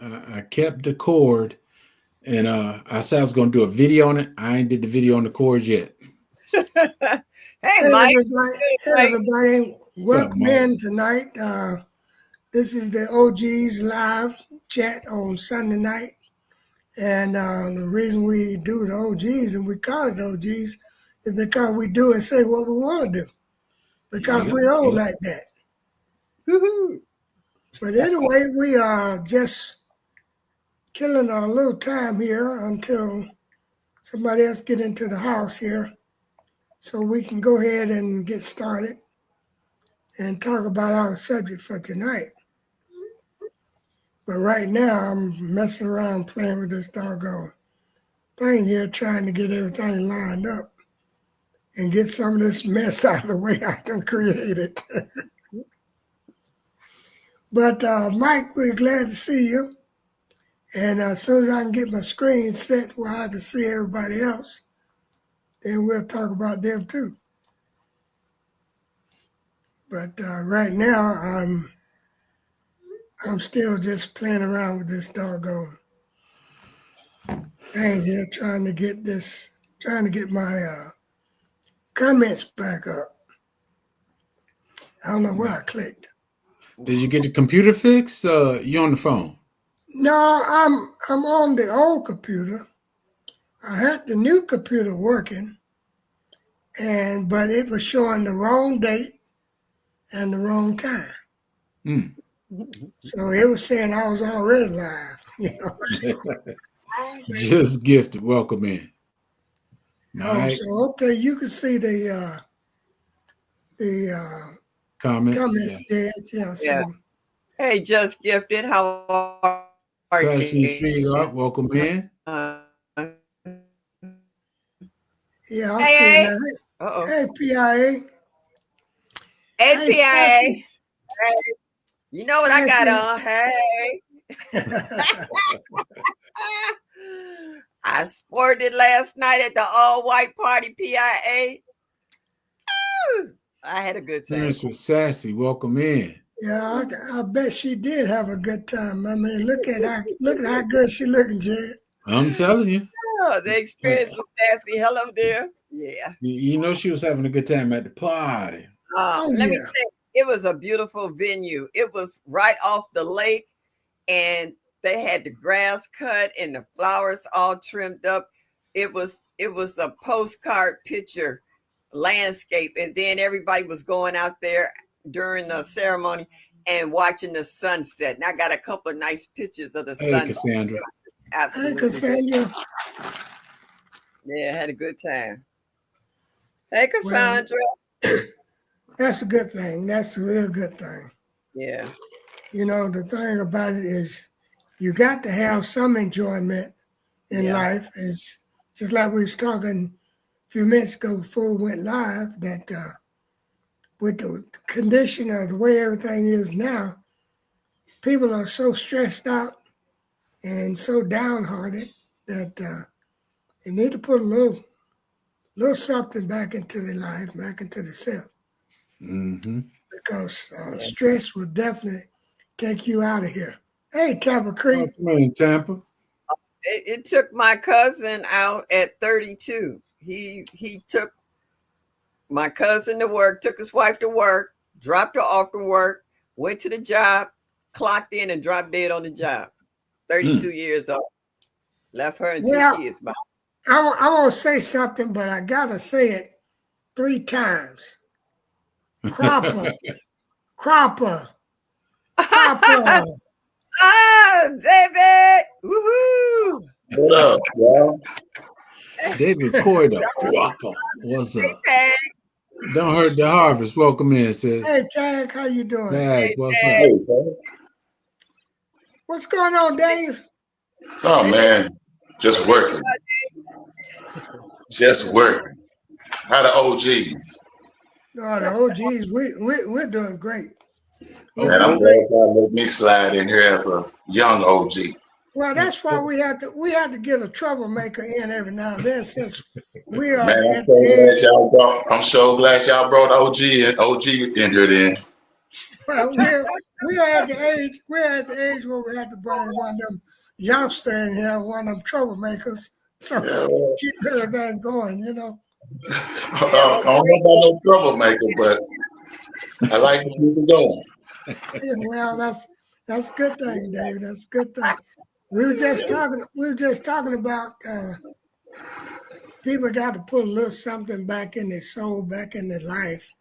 I kept the cord, and I said I was going to do a video on it. I ain't did the video on the cord yet. Hey, Hey Mike. everybody, hey Mike. everybody, What's up, welcome Mike? in tonight. This is the OG's live chat on Sunday night. And the reason we do the OGs and we call it OGs is because we do and say what we want to do. Because Yep, we all yep. like that. Woo-hoo. But anyway, we are just killing our little time here until somebody else get into the house here so we can go ahead and get started and talk about our subject for tonight. But right now, I'm messing around playing with this doggone thing here, trying to get everything lined up and get some of this mess out of the way I can create it. But Mike, we're glad to see you. And as soon as I can get my screen set where I can see everybody else, then we'll talk about them too. But right now, I'm still just playing around with this doggone thing here, trying to get my comments back up. I don't know what I clicked. Did you get the computer fixed? You on the phone? No, I'm on the old computer. I had the new computer working, but it was showing the wrong date and the wrong time. Mm. So it was saying I was already live, So, Just gifted. Welcome in. Mike, so okay, you can see the comments. comments there. Yeah, Yeah. so Hey, just gifted. How are Passion you? Street, welcome in. yeah, I see Hey, now. uh-oh. Hey, PIA. Hey, Hey, PIA. Sassy. Hey. You know what I got on? Hey. I sported last night at the all-white party, PIA. I had a good time. Parents with Sassy, welcome in. Yeah, I bet she did have a good time. I mean, look at how good she looking, Jed. I'm telling you. Oh, the experience was sassy. Hello there. Yeah. You know she was having a good time at the party. Let me say, it was a beautiful venue. It was right off the lake, and they had the grass cut and the flowers all trimmed up. It was a postcard picture landscape, and then everybody was going out there during the ceremony and watching the sunset. And I got a couple of nice pictures of the sunset. Cassandra. Absolutely. Hey, Cassandra. Yeah, had a good time. Hey, Cassandra. Well, that's a good thing. That's a real good thing. Yeah. You know, the thing about it is you got to have some enjoyment in life. It's just like we was talking a few minutes ago before we went live, that with the condition of the way everything is now, people are so stressed out and so downhearted that they need to put a little something back into their life, back into the self. Mm-hmm. Because stress will definitely take you out of here. Hey, Tampa Creek. Come in, Tampa. It took my cousin out at 32. He took my cousin to work, took his wife to work, dropped her off to work, went to the job, clocked in and dropped dead on the job. 32 years old. Left her and two kids behind. I want to say something, but I got to say it 3 times. Cropper. Cropper. Cropper. David. Woohoo. What up, y'all? David Corder. What's up? Hey, Don't hurt the harvest. Welcome in, sis. Hey, Tag, how you doing? Tag, what's up? Hey, bro. What's going on, Dave? Oh, man. Just working. Just working. How the OGs? Oh, the OGs, we're doing great. And I'm glad y'all let me slide in here as a young OG. Well, that's why we have to get a troublemaker in every now and then, since we are. Man, I'm so glad y'all brought OG in here then. Well, we're at the age where we had to bring one of them youngsters in here, one of them troublemakers, so keep everything going, you know. I don't know about no troublemaker, but I like to keep it going. Yeah, well, that's a good thing, Dave. That's a good thing. We were just talking about people got to put a little something back in their soul, back in their life,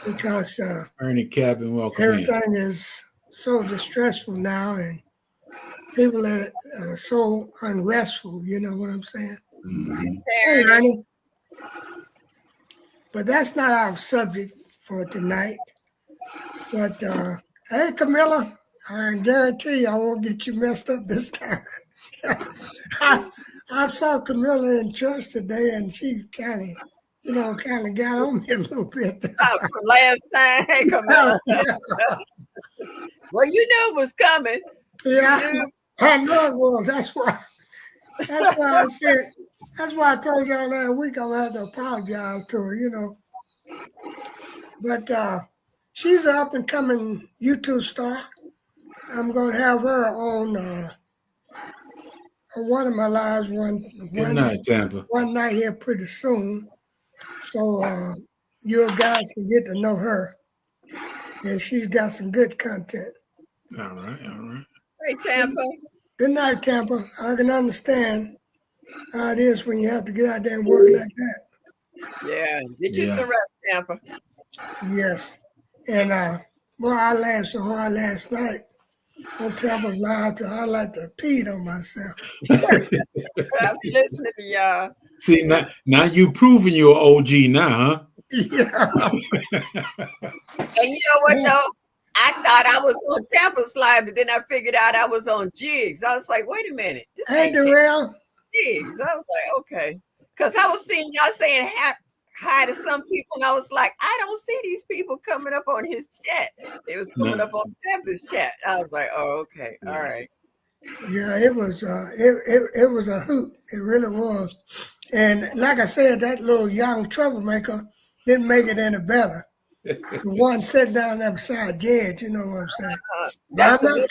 because Ernie Cabin, welcome everything is so distressful now, and people are so unrestful. You know what I'm saying? in. Hey, Ernie. But that's not our subject for tonight. But hey, Camilla, I guarantee you I won't get you messed up this time. I saw Camilla in church today, and she kind of got on me a little bit. From last time, hey, Camilla. Well, you knew it was coming. Yeah, I know it was. That's why I said. That's why I told y'all last week I'm gonna have to apologize to her, you know. But she's an up and coming YouTube star. I'm gonna have her on one of my lives Good night, Tampa. one night here pretty soon. So you guys can get to know her. And she's got some good content. All right. Hey, Tampa. Good night, Tampa. I can understand how it is when you have to get out there and work like that. Yeah. Get you some rest, Tampa. Yes. And boy, I laughed so hard last night on Tampa's Live till I like to pee on myself. I'm listening to y'all. See, now you proving you're OG now, huh? Yeah. And you know what, though? I thought I was on Tampa's Live, but then I figured out I was on Jigs. I was like, wait a minute. This Hey, ain't Darrell. Jigs. I was like, okay. Because I was seeing y'all saying hi to some people, and I was like, I don't see these people coming up on his chat. They was coming up on Tampa's chat. I was like, oh, okay. All right. Yeah, it was it was a hoot. It really was. And like I said, that little young troublemaker didn't make it any better. The one sitting down there beside Jed, you know what I'm saying? That's your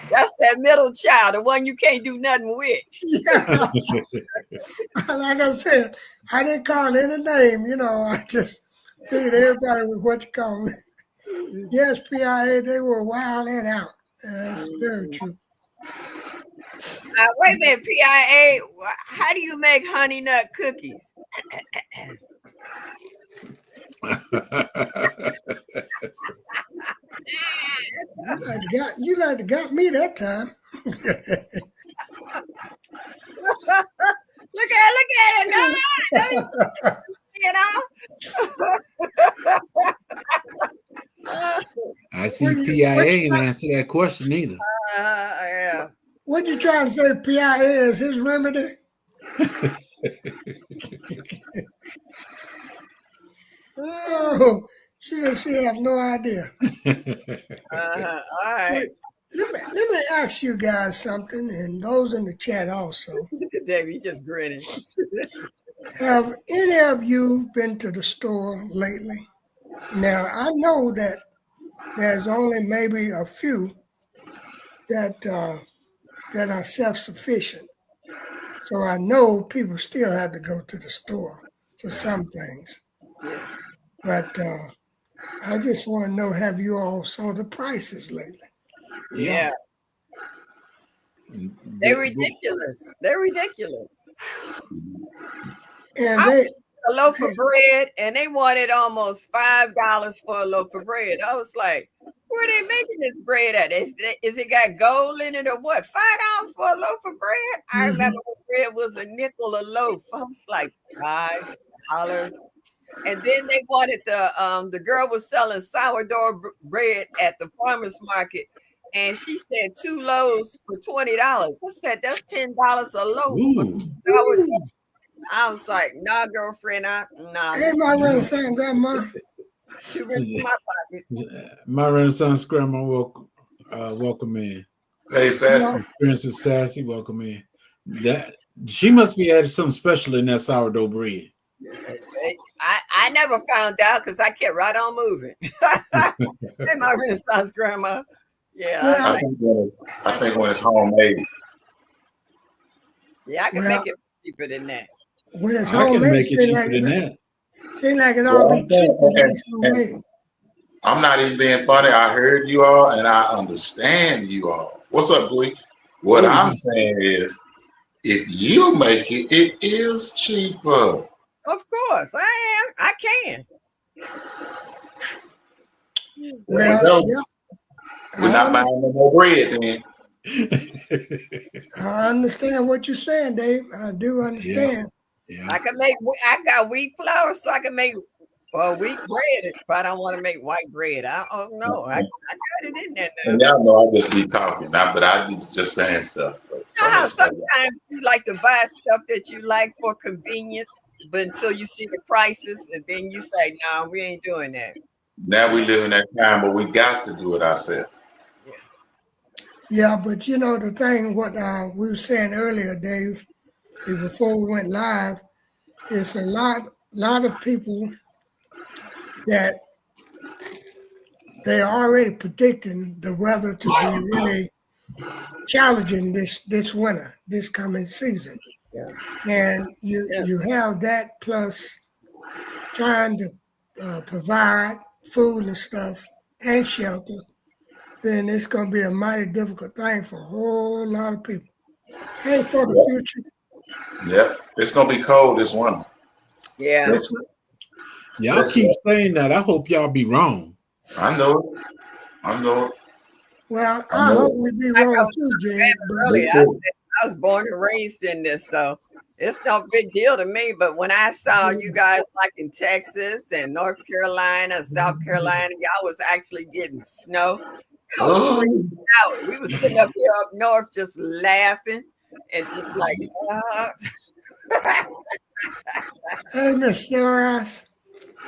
that's that middle child, the one you can't do nothing with. Yeah. Like I said, I didn't call any name, you know. I just figured everybody was what you call me. Yes, PIA, they were wild and out. That's very true. Wait a minute, PIA, how do you make honey nut cookies? You like to got me that time. Look at it. You know? I see PIA ain't answer that question either. Yeah. What you trying to say, PIA is his remedy? Oh, she have no idea. All right. Let me ask you guys something, and those in the chat also. Dave, you just grinning. Have any of you been to the store lately? Now, I know that there's only maybe a few that are self-sufficient. So I know people still have to go to the store for some things. But I just want to know, have you all saw the prices lately? Yeah. They're ridiculous. They're ridiculous. And a loaf of bread, and they wanted almost $5 for a loaf of bread. I was like, where are they making this bread at? Is it got gold in it or what? $5 for a loaf of bread? I remember when bread was a nickel a loaf. I was like, $5. And then they wanted the girl was selling sourdough bread at the farmer's market, and she said 2 loaves for $20. I said, that's $10 a loaf. I was like, nah, girlfriend, nah. Hey, my Renaissance grandma. My pocket. My Renaissance grandma, welcome in. Hey, Sassy. Experience with Sassy, welcome in. That she must be adding something special in that sourdough bread. I I never found out because I kept right on moving. Hey, my Renaissance grandma. Yeah, I was Well, like, I think when it's homemade. yeah, I can well, make it cheaper than that. when it's I can homemade, make it cheaper than that. seem like it Well, all be I'm saying, cheaper when it's and homemade. I'm not even being funny. I heard you all and I understand you all. What's up, boy? What I'm saying is, if you make it, it is cheaper. Of course, I am. I can. There we Well, go. yeah, We're not buying no more bread then. I understand what you're saying, Dave. I do Yeah. understand. Yeah. I can make. I got wheat flour, so I can make wheat bread. If I don't want to make white bread, I don't know. I got it in there now. And y'all know I just be talking, but I be just saying stuff. But some of the stuff, Sometimes you like to buy stuff that you like for convenience, but until you see the prices, and then you say, "No, we ain't doing that." now we live in that time, but we got to do it ourselves. Yeah, but you know the thing, what we were saying earlier, Dave, before we went live, is a lot of people that they're already predicting the weather to be really challenging this winter, this coming season. Yeah. And you have that plus trying to provide food and stuff and shelter, then it's going to be a mighty difficult thing for a whole lot of people. And for the future. Yep, it's gonna be cold this winter. Yeah. Y'all keep saying that. I hope y'all be wrong. I know it. I know it. Well, I I know hope it. we be Like I wrong was too, Jay. saying But earlier, Me I too. said I was born and raised in this, so it's no big deal to me. But when I saw you guys like in Texas and North Carolina, South Carolina, y'all was actually getting snow. I was Oh, freaking out. We was sitting up here up north just laughing and just like, hey, Miss Norris,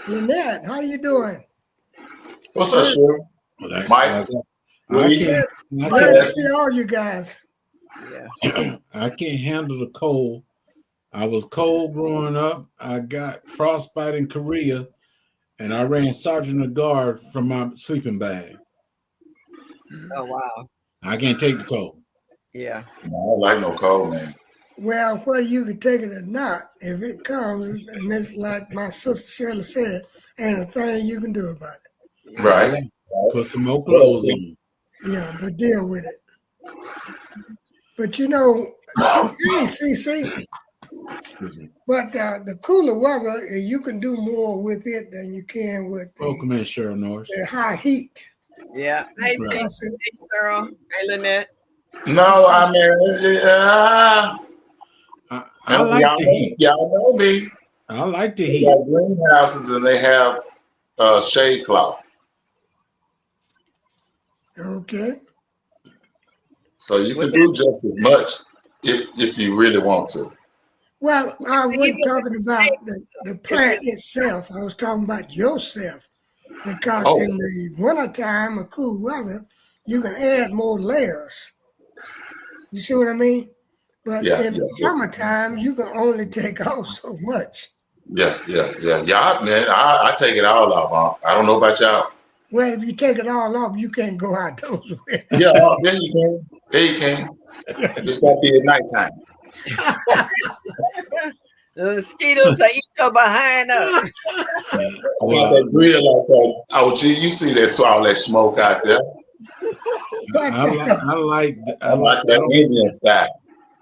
Lynette, how you doing? what's up, Shirley? Well, Mike? I Lee? can't. Glad to see all you guys. yeah. I can't handle the cold. I was cold growing up. I got frostbite in Korea, and I ran sergeant of guard from my sleeping bag. Oh wow. I can't take the cold. Yeah. No, I don't like no cold, man. Well, whether you can take it or not, if it comes, like my sister Shirley said, ain't a thing you can do about it. Right. Put some more clothes on. Yeah, but deal with it. But you know, hey, CC, Excuse me. but the cooler weather, you can do more with it than you can with Welcome in, Cheryl Norris. the high heat. Yeah. Hey, Right. Cece, hey, Cheryl. Hey, Lynette. No, I mean, I like the heat. Y'all know me. I like the They heat. got greenhouses and they have shade cloth. Okay. So you can do just as much if you really want to. Well, I wasn't talking about the plant itself. I was talking about yourself. Because Oh. in the wintertime or cool weather, you can add more layers. You see what I mean? But in the summertime, you can only take off so much. Yeah, man, I take it all off. I don't know about y'all. Well, if you take it all off, you can't go outdoors with it. Yeah, there you can. There you can. Just got to be at nighttime. The mosquitoes are eat your behind us. Well, that grill like that. Oh, gee, you see that all that smoke out there? I like that Indian style.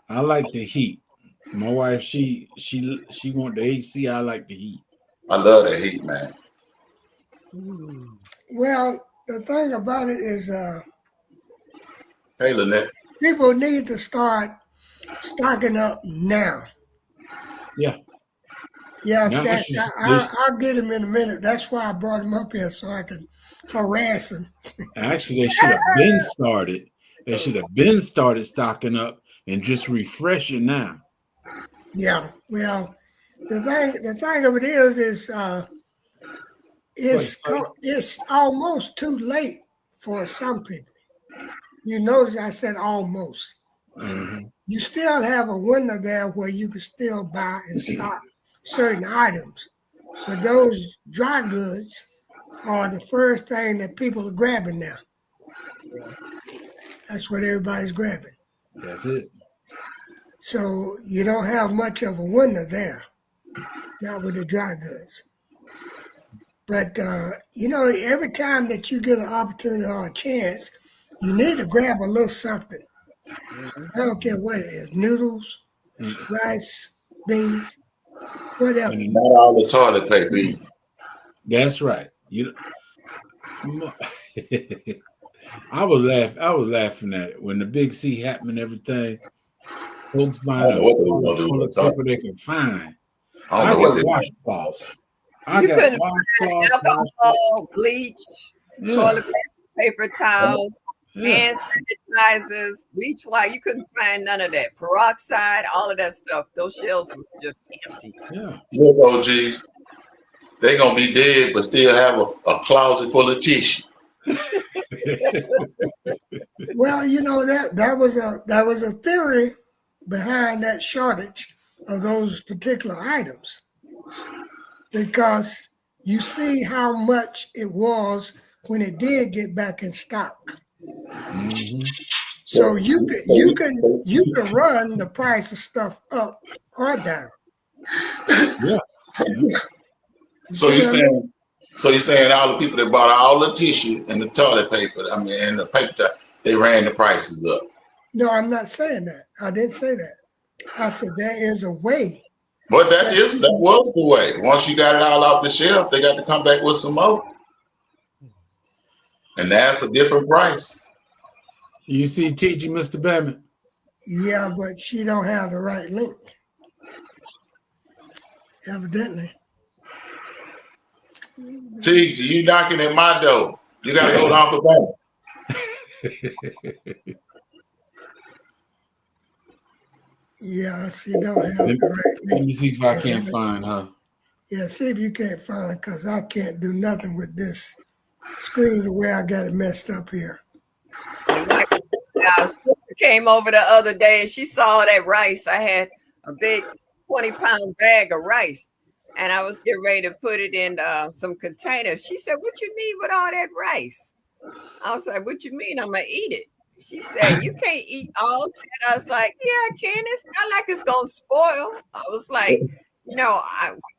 I like the heat. My wife, she want the AC. I like the heat. I love that heat, man. Well, the thing about it is, Hey, Lynette. people need to start stocking up now. Yeah. Yeah, Now, I'll get him in a minute. That's why I brought him up here so I could harass him. Actually, they should have been started. They should have been started stocking up and just refreshing now. Yeah. Well, the thing of it is it's almost too late for some people. You notice I said almost. Mm-hmm. You still have a window there where you can still buy and stock certain items. But those dry goods are the first thing that people are grabbing now. That's what everybody's grabbing. That's it. So you don't have much of a winter there, not with the dry goods. But, every time that you get an opportunity or a chance, you need to grab a little something. I don't care what it is, noodles, rice, beans, whatever. And not all the toilet paper either. That's right. I was laughing at it when the big C happened and everything. Folks buying all the toilet paper they can find. I got washcloths. You couldn't find alcohol, bleach, toilet paper towels, hand sanitizers, bleach white. You couldn't find none of that. Peroxide, all of that stuff. Those shelves were just empty. Yeah. Look, OGs, they gonna be dead, but still have a closet full of tissue. Well, that was a theory behind that shortage of those particular items, because you see how much it was when it did get back in stock. Mm-hmm. So you can run the price of stuff up or down. Yeah. So you're saying all the people that bought all the tissue and the toilet paper, and the paper towel, they ran the prices up. No, I'm not saying that. I didn't say that. I said there is a way. But that was the way. Once you got it all off the shelf, they got to come back with some more. And that's a different price. You see teaching, Mr. Batman? Yeah, but she don't have the right link. Evidently. Teasy, you knocking at my door. You got to go to Uncle Batman. Yeah, she don't have the right link. Let me see if I can't find her. Yeah, see if you can't find her, because I can't do nothing with this screen the way I got it messed up here. Our sister came over the other day and she saw that rice. I had a big 20-pound bag of rice and I was getting ready to put it in some containers. She said, "What you need with all that rice?" I was like, "What you mean? I'm going to eat it." She said, "You can't eat all that." I was like, "Yeah, I can. It's not like it's going to spoil." I was like, we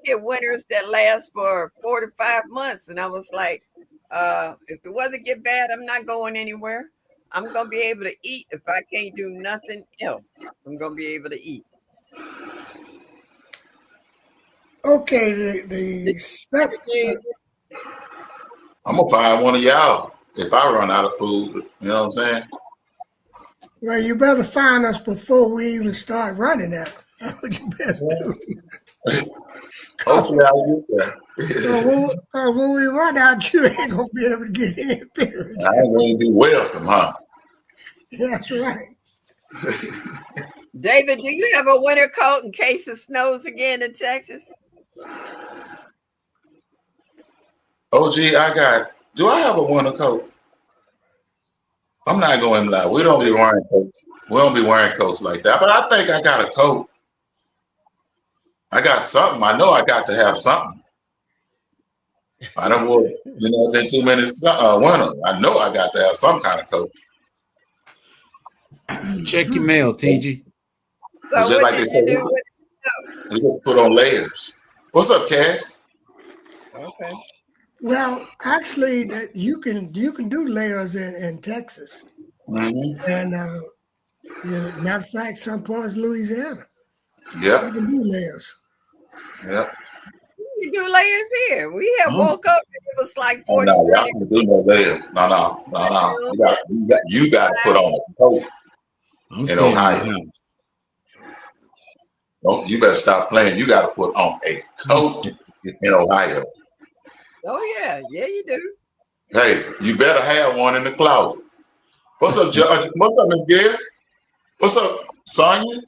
get winters that last for 4 to 5 months. And I was like, if the weather get bad, I'm not going anywhere. I'm going to be able to eat. If I can't do nothing else, I'm going to be able to eat. Okay, I'm going to find one of y'all if I run out of food. You know what I'm saying? Well, you better find us before we even start running out. That's what you best do. Hopefully I'll get there. So when we run out, you ain't going to be able to get in, period. I ain't going to be welcome, huh? That's right. David, do you have a winter coat in case it snows again in Texas? OG, do I have a winter coat? I'm not going to lie. We don't be wearing coats. We don't be wearing coats like that. But I think I got a coat. I got something. I know I got to have something. I don't want, been too many winter. I know I got to have some kind of coat. Check your mail, TG. So just what like did they you say, do with we can put on layers. What's up, Cass? Okay. Well, actually, that you can do layers in Texas, and matter of fact, some parts of Louisiana. Yeah. You can do layers. Yeah. You do layers here. We have woke up and it was like 43. No, y'all can do no layers. No. You got to put on a coat in Ohio. Don't, you better stop playing. You got to put on a coat in Ohio. Oh, yeah. Yeah, you do. Hey, you better have one in the closet. What's up, Judge? What's up, Miss Gail? What's up, Sonya?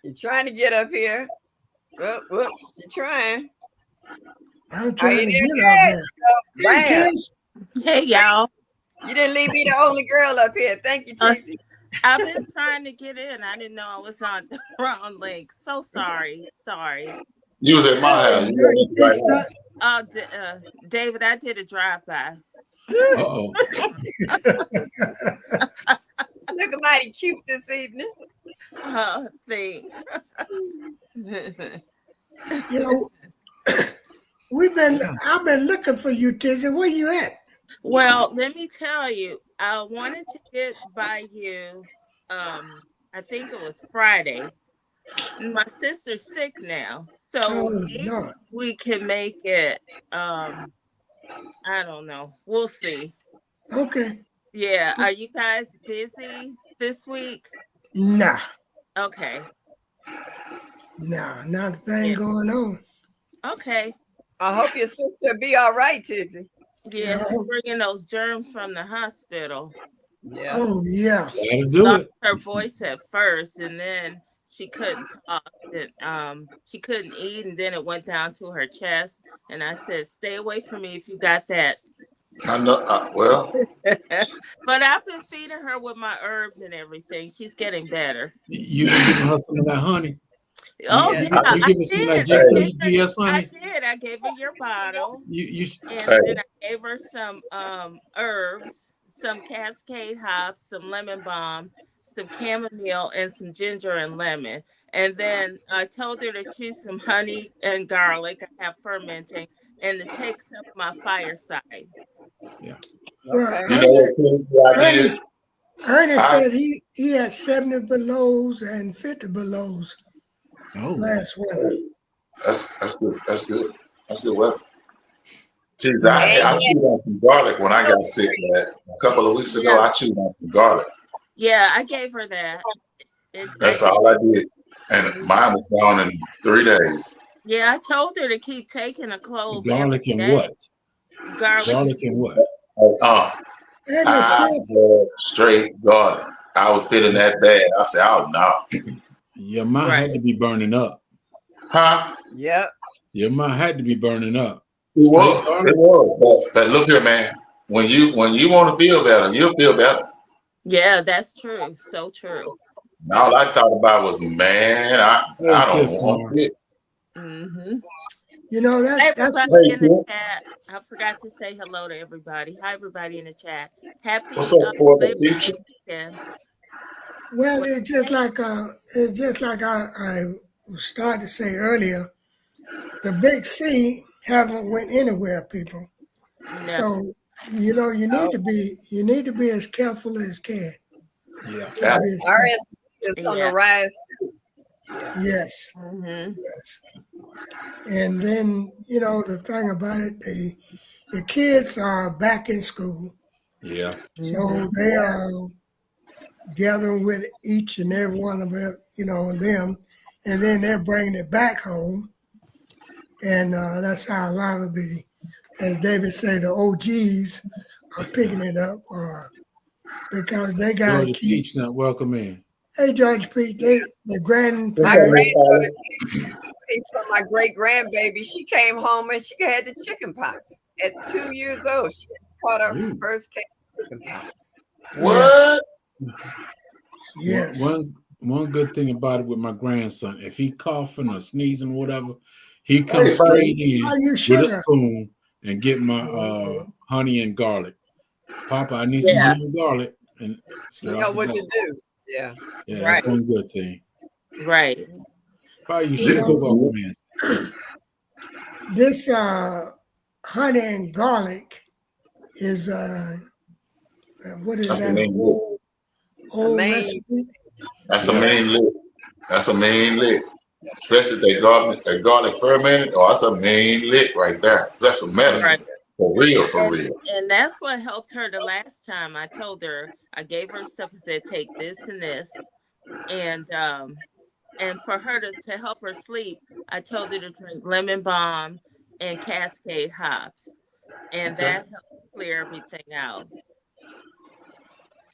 You're trying to get up here. Whoops, you're trying. I'm trying to get up there. Hey, hey, y'all. You didn't leave me the only girl up here. Thank you, Tizzy. I've been trying to get in. I didn't know I was on the wrong link. So sorry. You was at my house. You It's not, David, I did a drive-by. Uh-oh. Looking mighty cute this evening. Oh, thanks. you know, I've been looking for you, Tizzy. Where you at? Well, let me tell you, I wanted to get by you. I think it was Friday. My sister's sick now, so maybe we can make it. I don't know. We'll see. Okay. Yeah. Are you guys busy this week? Nah. Okay. Nah, not a thing going on. Okay. I hope your sister be all right, Tizzy. Yeah, she's bringing those germs from the hospital. Yeah. Oh, yeah. Let's do it. Her voice at first, and then she couldn't talk. And, she couldn't eat, and then it went down to her chest. And I said, "Stay away from me if you got that." I know. Well, but I've been feeding her with my herbs and everything. She's getting better. You been giving her some of that honey? Oh Yeah. yeah, You give her some of that GPS honey? I did. I gave her your bottle. And then I gave her some herbs, some Cascade hops, some lemon balm, some chamomile, and some ginger and lemon. And then I told her to choose some honey and garlic. I have fermenting, and to take some of my fireside. Yeah. Well, Ernest said he had 70 belows and 50 belows last winter. That's good. That's good. That's good weather. Jeez, I chewed on some garlic when I got sick. A couple of weeks ago, I chewed on some garlic. Yeah, I gave her that. That's all I did. And mine was gone in 3 days. Yeah, I told her to keep taking a clove. Garlic and what? Garlic and what? Straight garlic. I was feeling that bad. I said, "Oh no." Your mind had to be burning up. Huh? Yep. Your mind had to be burning up. It was. But look here, man. When you want to feel better, you'll feel better. Yeah, that's true. So true. All I thought about was, man, I don't want this. Mm-hmm. You know, that's in the chat. I forgot to say hello to everybody. Hi, everybody in the chat. Happy What's up for the future? Well, it's just like I started to say earlier. The big C haven't went anywhere, people. No. So you know you need to be as careful as can. Yeah. RS is on the rise too. Yes. Mm-hmm. Yes. And then you know the thing about it, the kids are back in school. Yeah. So they are gathering with each and every one of them, them, and then they're bringing it back home. And that's how a lot of as David said, the OGs are picking it up because they got to keep. Not welcome in. Hey, George Pete, the grandparents. My great grandbaby, she came home and she had the chicken pox at 2 years old. She caught her first case of chicken pox. What? Yes. One good thing about it with my grandson, if he coughing or sneezing or whatever, he comes straight in with a spoon and get my honey and garlic. Papa, I need some honey and garlic. And you know what to do. Yeah. Yeah, right. That's one good thing. Right. Probably you should go up, man. This honey and garlic is what is that? Old recipe? That's a main lick. That's a main lick. Especially if they garlic fermented, that's a main lick right there. That's some medicine. Right. For real. And that's what helped her the last time. I told her, I gave her stuff and said, take this and this. And for her to help her sleep, I told her to drink lemon balm and Cascade hops. And that helped clear everything out.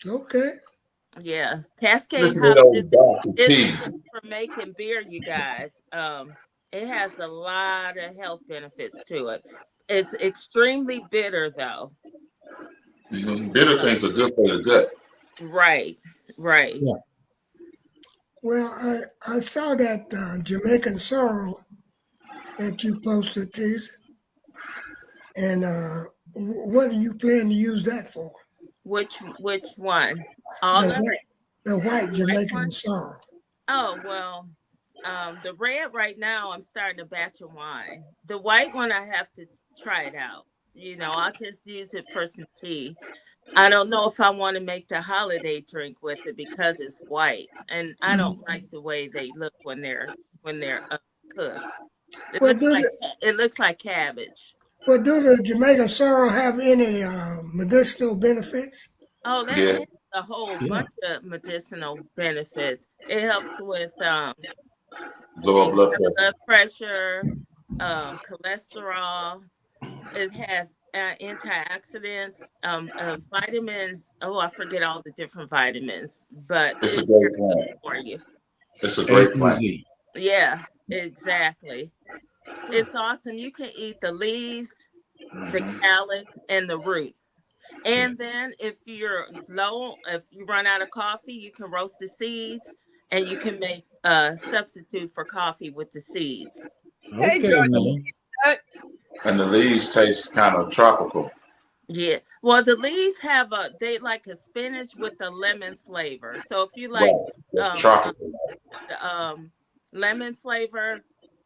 Okay. Yeah. Cascade hops is for making beer, you guys. It has a lot of health benefits to it. It's extremely bitter, though. Mm-hmm. Bitter things are good for the gut. Right. Yeah. Well, I saw that Jamaican sorrel that you posted, Tease. And what do you plan to use that for? Which one? All of it? The white The white Jamaican one? sorrel. Oh, well, the red right now, I'm starting a batch of wine. The white one, I have to try it out. You know, I'll just use it for some tea. I don't know if I want to make the holiday drink with it because it's white, and I don't like the way they look when they're cooked. It looks like cabbage. Well, do the Jamaican sorrel have any medicinal benefits? Oh, that Yeah. has a whole bunch of medicinal benefits. It helps with Lower blood blood pressure, pressure. cholesterol. It has antioxidants, vitamins. Oh, I forget all the different vitamins, but It's a great plant for you. It's a great plant. Yeah, exactly. It's awesome. You can eat the leaves, the calyx, and the roots. And then if you're low, if you run out of coffee, you can roast the seeds and you can make a substitute for coffee with the seeds. Hey, Jordan. And the leaves taste kind of tropical. Yeah. Well, the leaves have they like a spinach with a lemon flavor. So if you like tropical. Lemon flavor,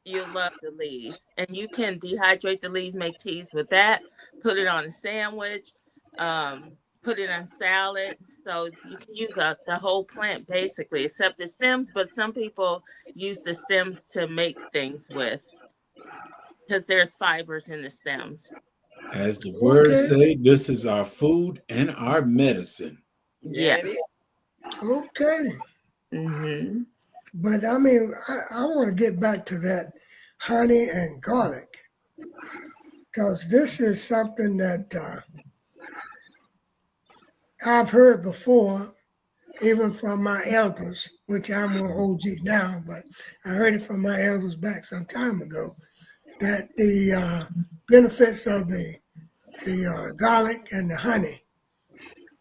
you love the leaves. And you can dehydrate the leaves, make teas with that, put it on a sandwich, put it on salad. So you can use the whole plant basically, except the stems, but some people use the stems to make things with, because there's fibers in the stems. As the words say, this is our food and our medicine. Yeah. Okay. Mm-hmm. But I mean, I want to get back to that honey and garlic, because this is something that I've heard before, even from my elders, which I'm more OG now, but I heard it from my elders back some time ago, that the benefits of the garlic and the honey,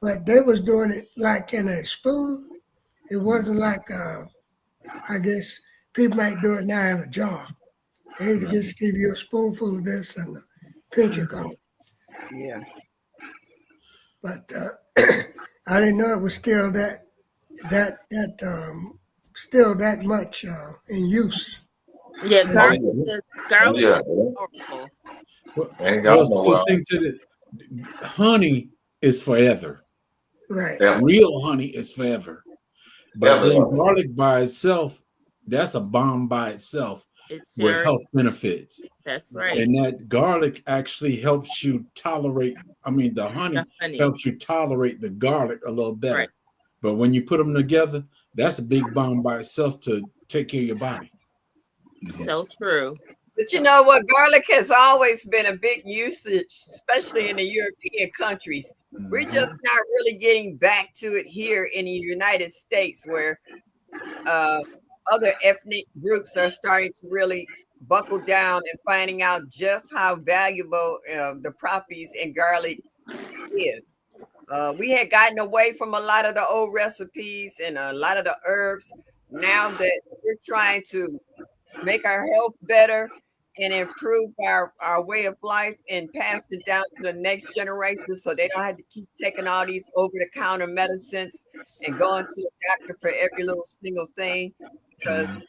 but they was doing it like in a spoon. It wasn't like, I guess people might do it now in a jar. They just give you a spoonful of this and a pinch of garlic. Yeah. But I didn't know it was still still that much in use. Yeah, garlic is powerful. Well, think to the honey is forever. Right. Real honey is forever. But then garlic by itself, that's a bomb by itself with health benefits. That's right. And that garlic actually helps you tolerate, the honey helps you tolerate the garlic a little better. Right. But when you put them together, that's a big bomb by itself to take care of your body. So true. But you know what? Garlic has always been a big usage, especially in the European countries. Mm-hmm. We're just not really getting back to it here in the United States, where other ethnic groups are starting to really buckle down and finding out just how valuable the properties in garlic is. We had gotten away from a lot of the old recipes and a lot of the herbs. Now that we're trying to make our health better and improve our way of life and pass it down to the next generation, so they don't have to keep taking all these over-the-counter medicines and going to the doctor for every little single thing, because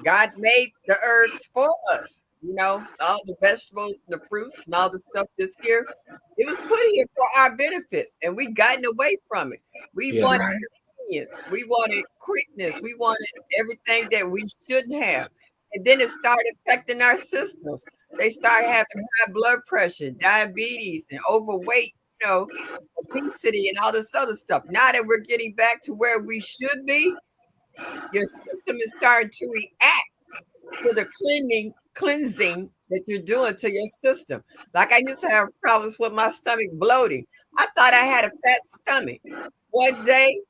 God made the herbs for us. You know, all the vegetables, the fruits, and all the stuff that's here, it was put here for our benefits, and we've gotten away from it. We wanted convenience, we wanted quickness, we wanted everything that we shouldn't have. And then it started affecting our systems. They started having high blood pressure, diabetes, and overweight, obesity, and all this other stuff. Now that we're getting back to where we should be, your system is starting to react to the cleansing that you're doing to your system. Like I used to have problems with my stomach bloating. I thought I had a fat stomach. One day,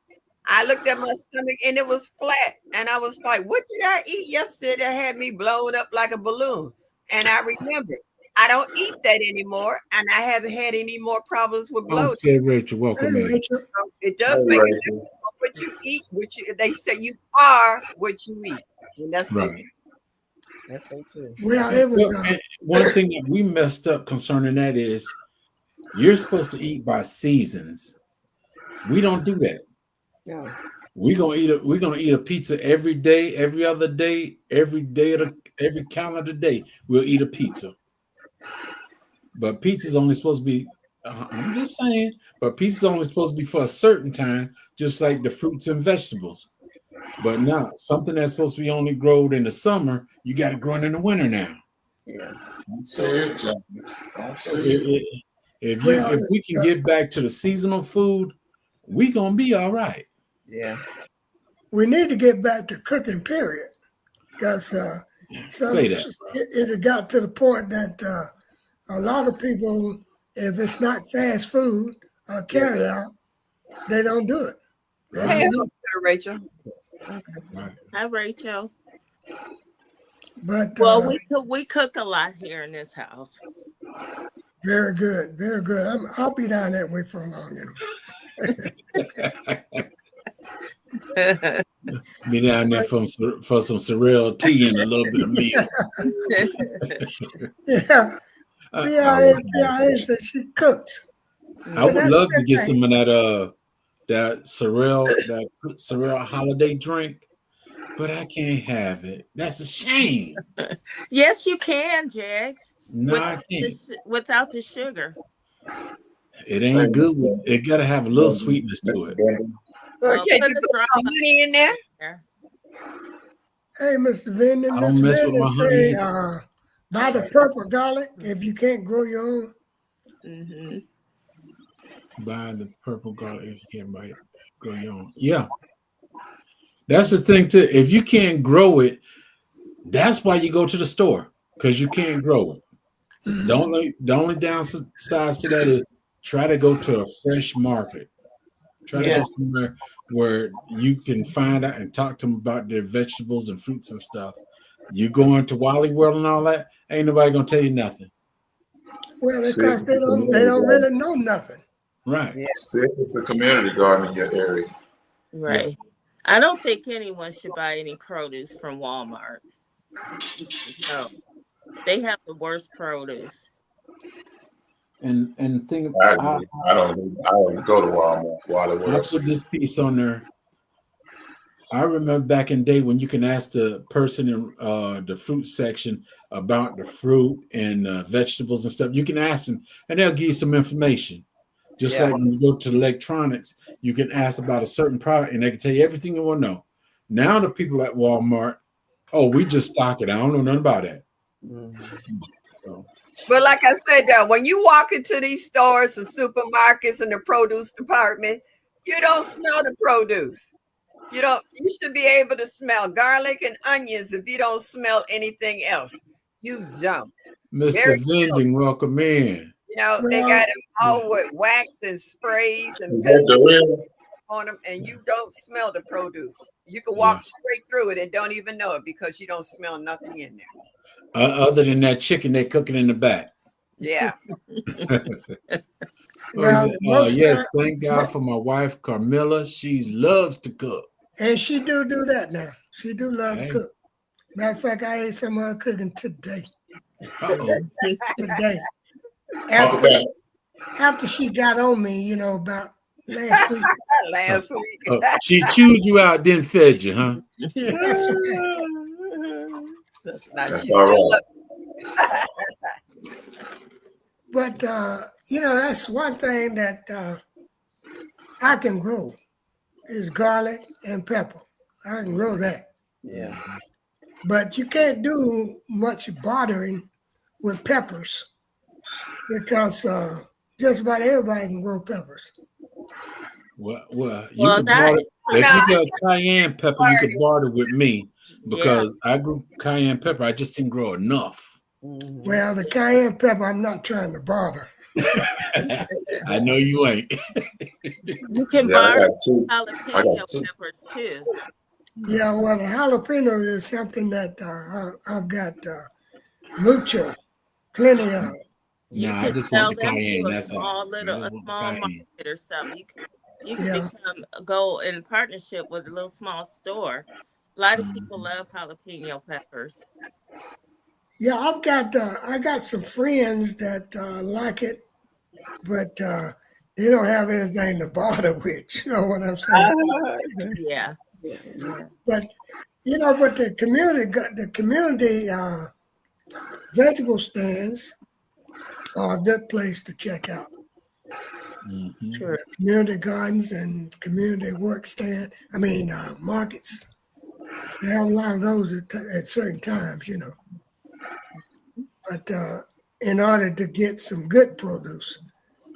I looked at my stomach and it was flat. And I was like, what did I eat yesterday that had me blown up like a balloon? And I remembered, I don't eat that anymore. And I haven't had any more problems with bloating. Say, Rachel, welcome in. It does make a difference what you eat. They say you are what you eat. And that's right. That's so true. Well, it was. Well, and one thing that we messed up concerning that is you're supposed to eat by seasons. We don't do that. No. We're gonna eat a pizza every day, every other day, every calendar day. We'll eat a pizza. But pizza's only supposed to be. I'm just saying. But pizza's only supposed to be for a certain time, just like the fruits and vegetables. But not something that's supposed to be only grown in the summer. You got to grow it in the winter now. Yeah. Don't say it, James. Don't say it. If we can get back to the seasonal food, we gonna be all right. Yeah. We need to get back to cooking, period, because it got to the point that a lot of people, if it's not fast food or carry out, they don't do it. Hey, Rachel. Right. Hi, Rachel. But Well, we cook a lot here in this house. very good, very good. I'll be down that way for long. Be down there for some Sorrel tea and a little bit of meat. Yeah. Yeah, she cooks. I would love to get some of that Sorrel holiday drink, but I can't have it. That's a shame. Yes, you can, Jags. No, I can't. Without the sugar. It ain't good. It gotta have a little sweetness to it. Well, can't you put honey in there? Hey, Mr. Venden, I don't mess with my say, honey. buy the purple garlic if you can't grow your own. Mm-hmm. Buy the purple garlic if you can't grow your own. Yeah. That's the thing too. If you can't grow it, that's why you go to the store, because you can't grow it. The only downside to that is try to go to a fresh market. Try to go somewhere where you can find out and talk to them about their vegetables and fruits and stuff. You go into Wally World and all that, ain't nobody gonna tell you nothing. Well, because they don't really know nothing. Right. Yeah. See if it's a community garden in your area. Right. Yeah. I don't think anyone should buy any produce from Walmart. No. They have the worst produce. And think I don't go to Walmart. I put this piece on there. I remember back in the day when you can ask the person in the fruit section about the fruit and vegetables and stuff. You can ask them, and they'll give you some information. Just like when you go to electronics, you can ask about a certain product, and they can tell you everything you want to know. Now the people at Walmart, we just stock it. I don't know nothing about that. Mm-hmm. So. But like I said, when you walk into these stores and supermarkets and the produce department, you don't smell the produce. You should be able to smell garlic and onions if you don't smell anything else. You don't. Mr. Vending, welcome in. They got them all with wax and sprays and on them, and you don't smell the produce. You can walk straight through it and don't even know it because you don't smell nothing in there. Other than that chicken they're cooking in the back. Yeah. Yes, thank God for my wife, Carmilla. She loves to cook. And she do that now. She do love to cook. Matter of fact, I ate some of her cooking today. Today. After she got on me, about last week. Last week. She chewed you out, then fed you, huh? Yes. That's all right. But that's one thing that I can grow is garlic and pepper. I can grow that. Yeah. But you can't do much bartering with peppers because just about everybody can grow peppers. Well, you can barter. If you got cayenne pepper, you can barter with me because I grew cayenne pepper. I just didn't grow enough. Well, the cayenne pepper, I'm not trying to barter. I know you ain't. You can barter jalapeno peppers too. Yeah, well, the jalapeno is something that I've got plenty of. You can I just sell want the them cayenne. to a That's small market or something. You can go in partnership with a little small store. A lot of people love jalapeno peppers. Yeah, I got some friends that like it, but they don't have anything to bother with. You know what I'm saying? Yeah. Yeah. But but the community vegetable stands are a good place to check out. Mm-hmm. True. Community gardens and community work stand. I mean markets. They have a lot of those at certain times, But in order to get some good produce,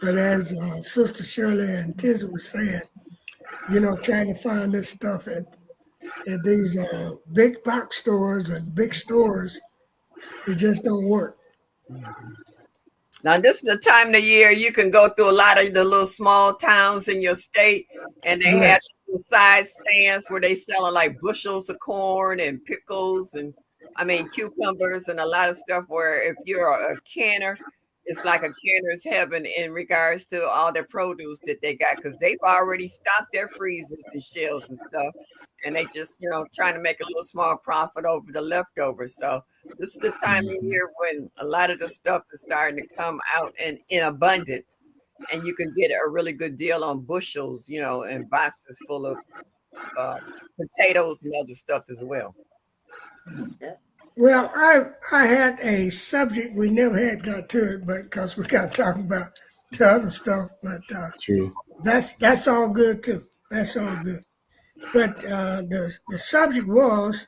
but as Sister Shirley and Tiz was saying, trying to find this stuff at these big box stores and big stores, it just don't work. Now, this is the time of the year you can go through a lot of the little small towns in your state, and they have Yes. side stands where they selling like bushels of corn and pickles and cucumbers and a lot of stuff. Where if you're a canner, it's like a canner's heaven in regards to all the produce that they got because they've already stocked their freezers and shelves and stuff, and they just trying to make a little small profit over the leftovers. So this is the time of year when a lot of the stuff is starting to come out in abundance, and you can get a really good deal on bushels, and boxes full of potatoes and other stuff as well. Well, I had a subject we never had got to it, but because we got talking about the other stuff, but True. that's all good too. That's all good. But the subject was,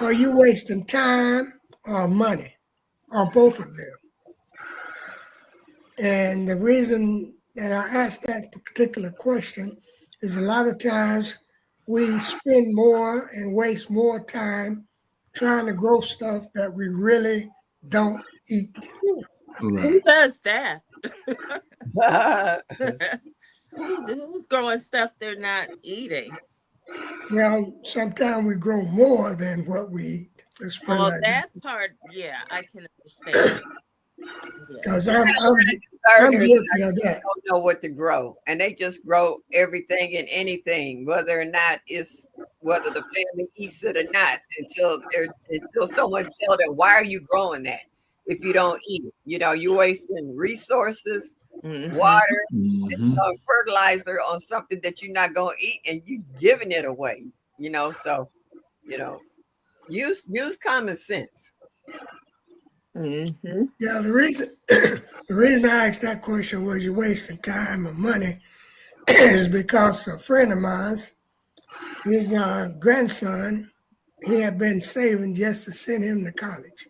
are you wasting time or money, or both of them? And the reason that I asked that particular question is a lot of times we spend more and waste more time trying to grow stuff that we really don't eat. Who Right. does that? Who's growing stuff they're not eating? Well, sometimes we grow more than what we eat. Let's put it Well, like that part, yeah, I can understand. because I'm Gardeners guilty of that. don't know what to grow, and they just grow everything and anything, whether or not whether the family eats it or not, until someone tell them, why are you growing that if you don't eat it? You're wasting resources, water, Mm-hmm. fertilizer on something that you're not going to eat, and you giving it away. So use common sense. Mm-hmm. Yeah, the reason I asked that question was you wasting time or money is because a friend of mine's, his grandson, he had been saving just to send him to college.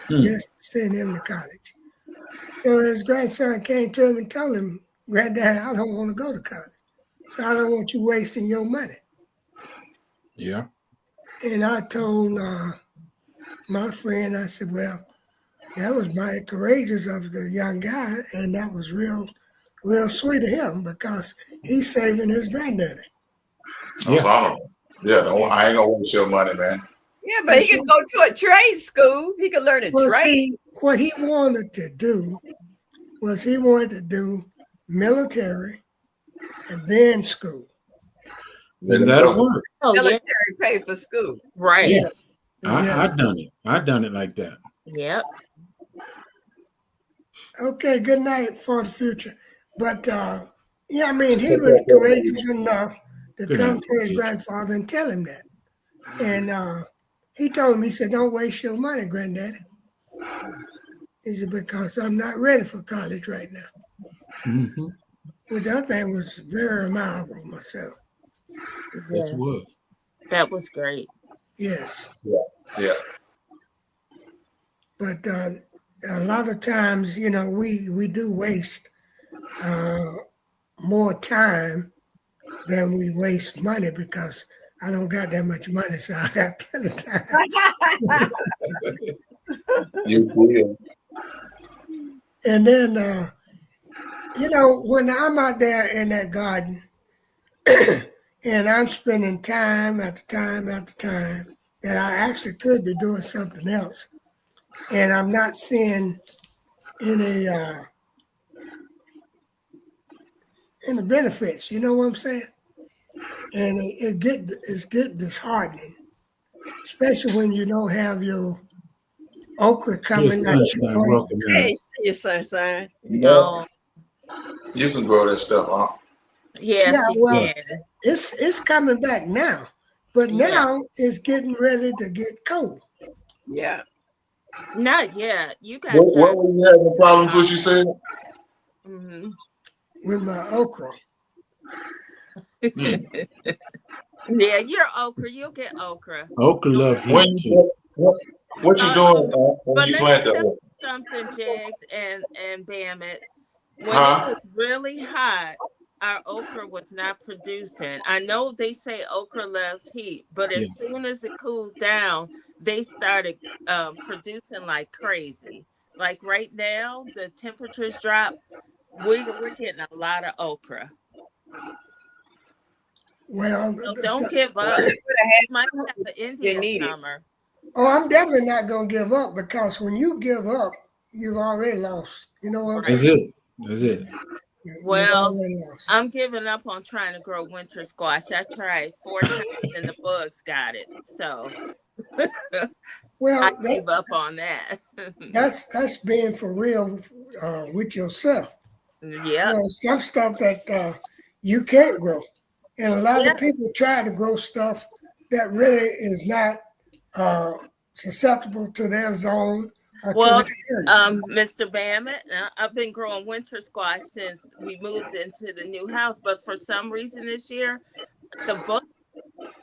Just to send him to college. So his grandson came to him and told him, Granddad, I don't want to go to college. So I don't want you wasting your money. Yeah. And I told my friend, I said, well, that was mighty courageous of the young guy, and that was real sweet of him because he's saving his granddaddy. That's honorable. Yeah, I ain't gonna waste your money, man. Yeah, but he could go to a trade school. He could learn a trade. See, what he wanted to do was he wanted to do military and then school. And that'll work. Oh, yeah. Military paid for school. Right. Yes. I've done it. I've done it like that. Yep. Okay, good night for the future. But yeah, I mean, he was courageous enough to come to his grandfather and tell him that. And he told him, he said, don't waste your money, Granddaddy. He said, because I'm not ready for college right now. Mm-hmm. Which I think was very admirable myself. Yes, it was. That was great. Yes. Yeah. But a lot of times, we do waste more time than we waste money because I don't got that much money, so I got plenty of time. You will. And then, when I'm out there in that garden and I'm spending time after time after time that I actually could be doing something else, and I'm not seeing any benefits, you know what I'm saying? And it's get disheartening, especially when you don't have your okra coming out. Sunshine, welcome Hey, in. see you, Sunshine. No. You can grow that stuff, huh? Yes, Yeah, you well, can. it's coming back now, but now it's getting ready to get cold. Yeah. Not yet. You got What time. were you having problems with? You said. Mhm. With my okra. Yeah, you're okra. You'll get okra. Okra love heat When too. what you doing when But you let me plant tell that? you something, Jigs and Bamit. When it Huh? was really hot, our okra was not producing. I know they say okra loves heat, but Yeah. as soon as it cooled down, they started producing like crazy. Like right now, the temperatures drop. We're getting a lot of okra. Well, So don't give up. You might have an You Indian need it. summer. I'm definitely not gonna give up, because when you give up, you've already lost. You know what I'm That's saying? it. That's it. You've Well, already lost. I'm giving up on trying to grow winter squash. I tried 4 times and the bugs got it. So I Well, gave up on that. that's being for real with yourself. Yep. Some stuff that you can't grow, and a lot Yeah. of people try to grow stuff that really is not susceptible to their zone or Well, to their area. Mr. Bammett, I've been growing winter squash since we moved into the new house, but for some reason this year,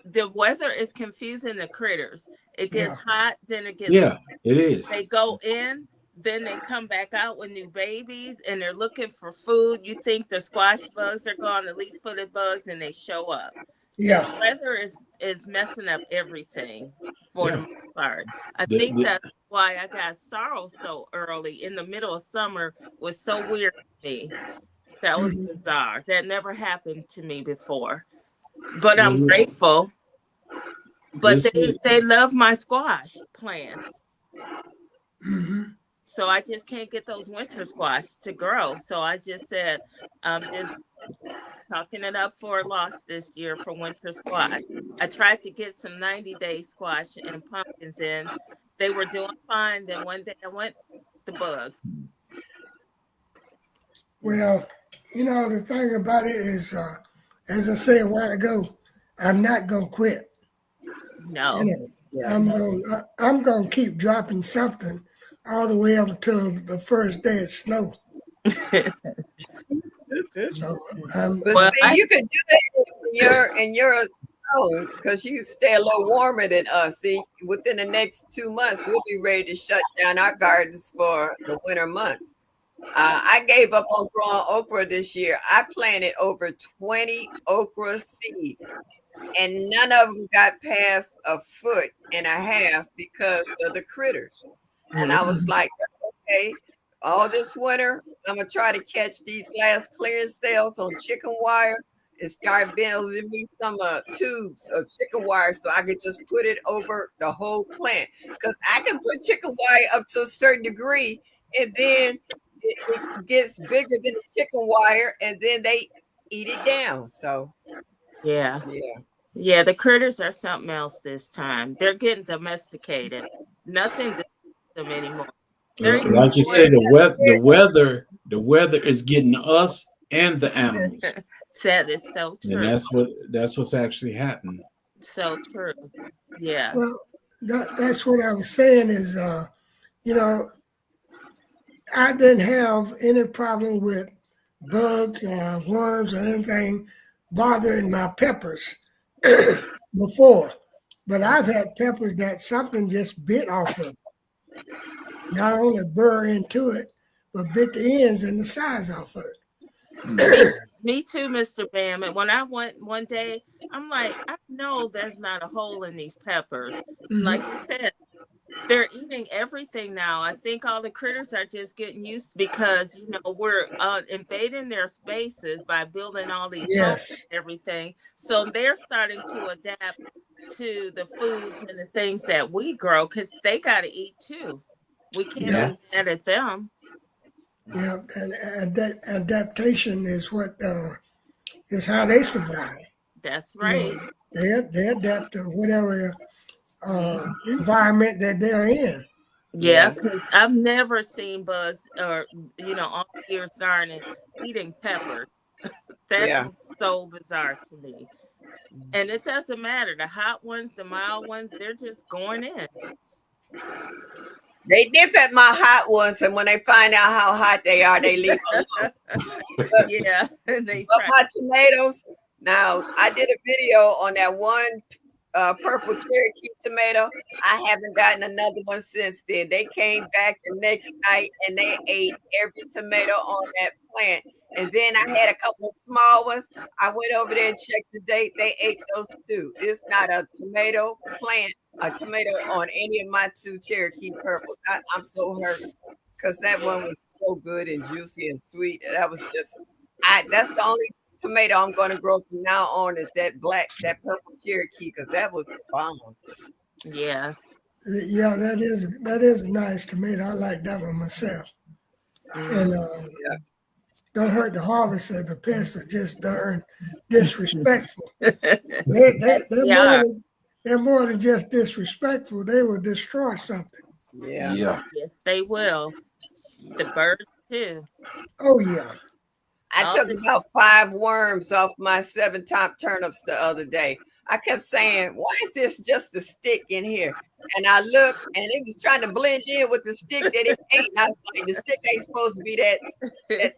the weather is confusing the critters. It gets hot, then it gets Yeah, it is. they go in, then they come back out with new babies and they're looking for food. You think the squash bugs are gone, the leaf-footed bugs, and they show up. Yeah. The weather is messing up everything for the most part. I The- think the- that's why I got sorrow so early in the middle of summer was so weird to me. That was bizarre. That never happened to me before. But I'm Well, grateful. But this is- they love my squash plants. Mhm. So I just can't get those winter squash to grow. So I just said, I'm just talking it up for a loss this year for winter squash. I tried to get some 90-day squash and pumpkins in. They were doing fine. Then one day I went the bug. Well, the thing about it is, as I said a while ago, I'm not gonna quit. No. I'm gonna keep dropping something all the way up until the first day of snow. So, But see, you could do that in your zone because you stay a little warmer than us. See, within the next 2 months, we'll be ready to shut down our gardens for the winter months. I gave up on growing okra this year. I planted over 20 okra seeds, and none of them got past 1.5 feet because of the critters. And I was like, okay, all this winter, I'm gonna try to catch these last clearance sales on chicken wire and start building me some tubes of chicken wire so I could just put it over the whole plant. Because I can put chicken wire up to a certain degree, and then it gets bigger than the chicken wire, and then they eat it down. So yeah. yeah. Yeah, the critters are something else this time. They're getting domesticated. Nothing to them anymore. like you said, the weather is getting us and the animals. That is so true. And that's what's actually happening. So true. Yeah. Well, that's what I was saying is, I didn't have any problem with bugs or worms or anything bothering my peppers before, but I've had peppers that something just bit off of. Not only burr into it, but bit the ends and the sides off of it. Me too, Mr. Bam. And when I went one day, I'm like, I know there's not a hole in these peppers. Like you said, they're eating everything now. I think all the critters are just getting used because, we're invading their spaces by building all these homes and everything. So they're starting to adapt to the foods and the things that we grow because they got to eat too. We can't be mad at them. Yeah, and adaptation is what is how they survive. That's right. They adapt to whatever environment that they're in. Yeah, because I've never seen bugs or, on years garden eating peppers. That's so bizarre to me. And it doesn't matter. The hot ones, the mild ones, they're just going in. They nip at my hot ones, and when they find out how hot they are, they leave alone. Yeah. And But my tomatoes, now I did a video on that one purple Cherokee tomato. I haven't gotten another one since then. They came back the next night and they ate every tomato on that plant. And then I had a couple of small ones. I went over there and checked the date. They ate those too. It's not a tomato plant, a tomato on any of my 2 Cherokee purples. I'm so hurt because that one was so good and juicy and sweet. That was just, that's the only tomato I'm going to grow from now on is that purple Cherokee, because that was bomb. Yeah. Yeah, that is a nice tomato. I like that one myself. And don't hurt the harvester. The pests are just darn disrespectful. They're more than just disrespectful. They will destroy something. Yeah. Yes, they will. The birds too. Oh yeah. I took about 5 worms off my 7 top turnips the other day. I kept saying, why is this just a stick in here? And I looked and it was trying to blend in with the stick that it ate. And I was like, the stick ain't supposed to be that thick.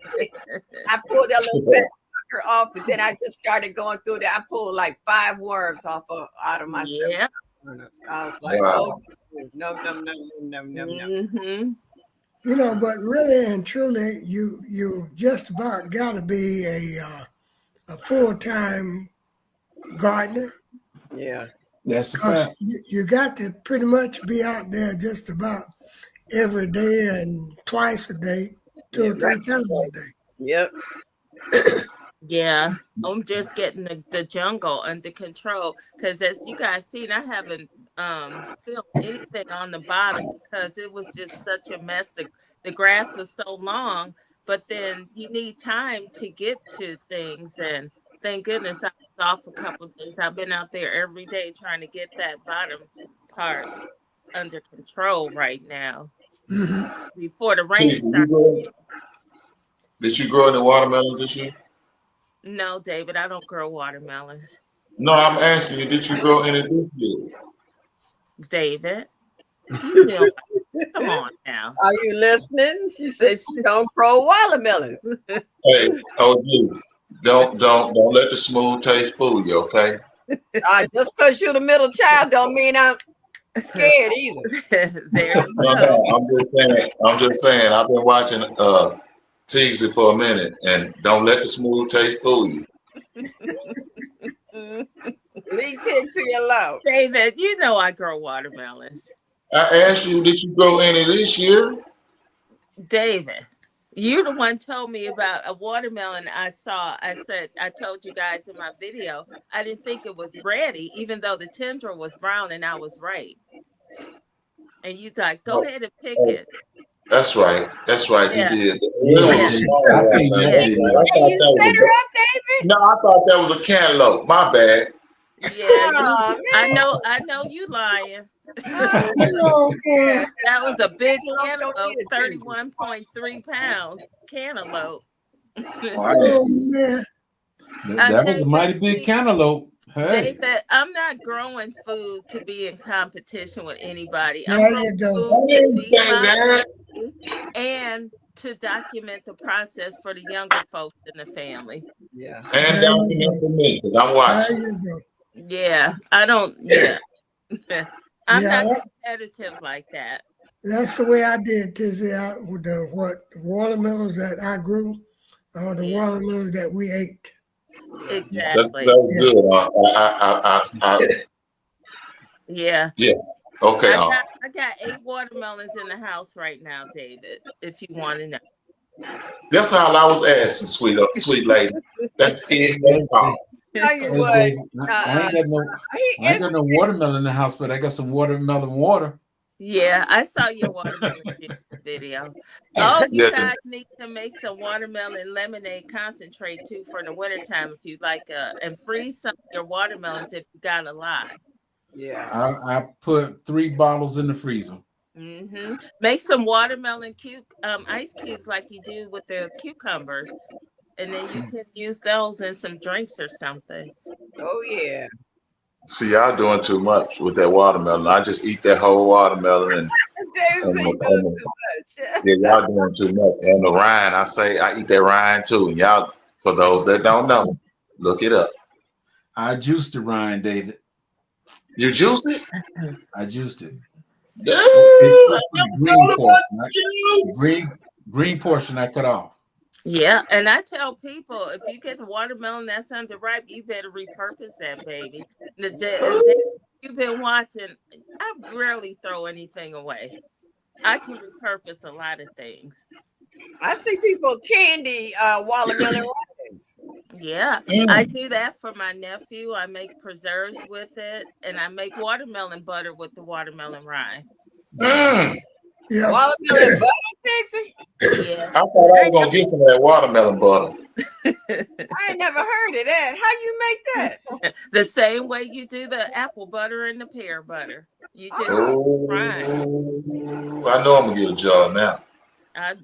I pulled that little fat sucker off and then I just started going through that. I pulled like 5 worms out of my 7 turnips. I was like, oh, no. Mm-hmm. But really and truly, you just about got to be a full-time gardener. Yeah, that's a fact. You got to pretty much be out there just about every day and twice a day, 2 or 3 times a day. Yep. Yeah, I'm just getting the jungle under control because, as you guys seen, I haven't filmed anything on the bottom because it was just such a mess. The grass was so long, but then you need time to get to things. And thank goodness I was off a couple of days. I've been out there every day trying to get that bottom part under control right now before the rain starts. Did you grow any watermelons this year? No, David, I don't grow watermelons. No, I'm asking you, did you grow any this year? David, come on now. Are you listening? She said she don't grow watermelons. Hey, OG, don't let the smooth taste fool you, okay? Just because you're the middle child don't mean I'm scared either. There you go. No, I'm just saying. I've been watching Teasy for a minute, and don't let the smooth taste fool you. Leave it to your love. David, you know I grow watermelons. I asked you, did you grow any this year? David, you the one told me about a watermelon I saw. I said, I told you guys in my video, I didn't think it was ready, even though the tendril was brown and I was right. And you thought, go ahead and pick it. That's right. Yeah. You did. You set her up, David? No, I thought that was a cantaloupe. My bad. Yeah, I know you lying. That was a big cantaloupe, 31.3 pounds cantaloupe. That was a mighty big cantaloupe. Hey. David, I'm not growing food to be in competition with anybody. I'm There growing you go. food to feed my family and to document the process for the younger folks in the family. Yeah. And document for me, because I'm watching. Yeah, I don't. Yeah, I'm not competitive like that. That's the way I did, Tizzy. With the watermelons that I grew, or the watermelons that we ate. Exactly. That's good. Yeah. Yeah. Okay. I got 8 watermelons in the house right now, David. If you want to know. That's all I was asking, sweet lady. That's it. That's all. Tell you what, I ain't got no watermelon in the house, but I got some watermelon water. Yeah, I saw your watermelon video. Oh, you guys need to make some watermelon lemonade concentrate too for the wintertime if you'd like, and freeze some of your watermelons if you got a lot. Yeah. I put 3 bottles in the freezer. Make some watermelon ice cubes like you do with the cucumbers, and then you can use those in some drinks or something. Oh yeah. See, y'all doing too much with that watermelon. I just eat that whole watermelon and James ain't doing too much. yeah, y'all doing too much. And the rind, I eat that rind too. And y'all, for those that don't know, look it up. I juiced the rind, David. You juice it? I juiced it. Yeah. Green portion I cut off. Yeah, and I tell people, if you get the watermelon that's underripe, you better repurpose that baby. The day you've been watching, I rarely throw anything away. I can repurpose a lot of things. I see people candy watermelon rinds. Yeah, I do that for my nephew. I make preserves with it, and I make watermelon butter with the watermelon rind. Yeah. Watermelon butter, Texas? Yeah. I thought I was gonna get some of that watermelon butter. I ain't never heard of that. How you make that? The same way you do the apple butter and the pear butter. You just rind. I know I'm gonna get a jar now. I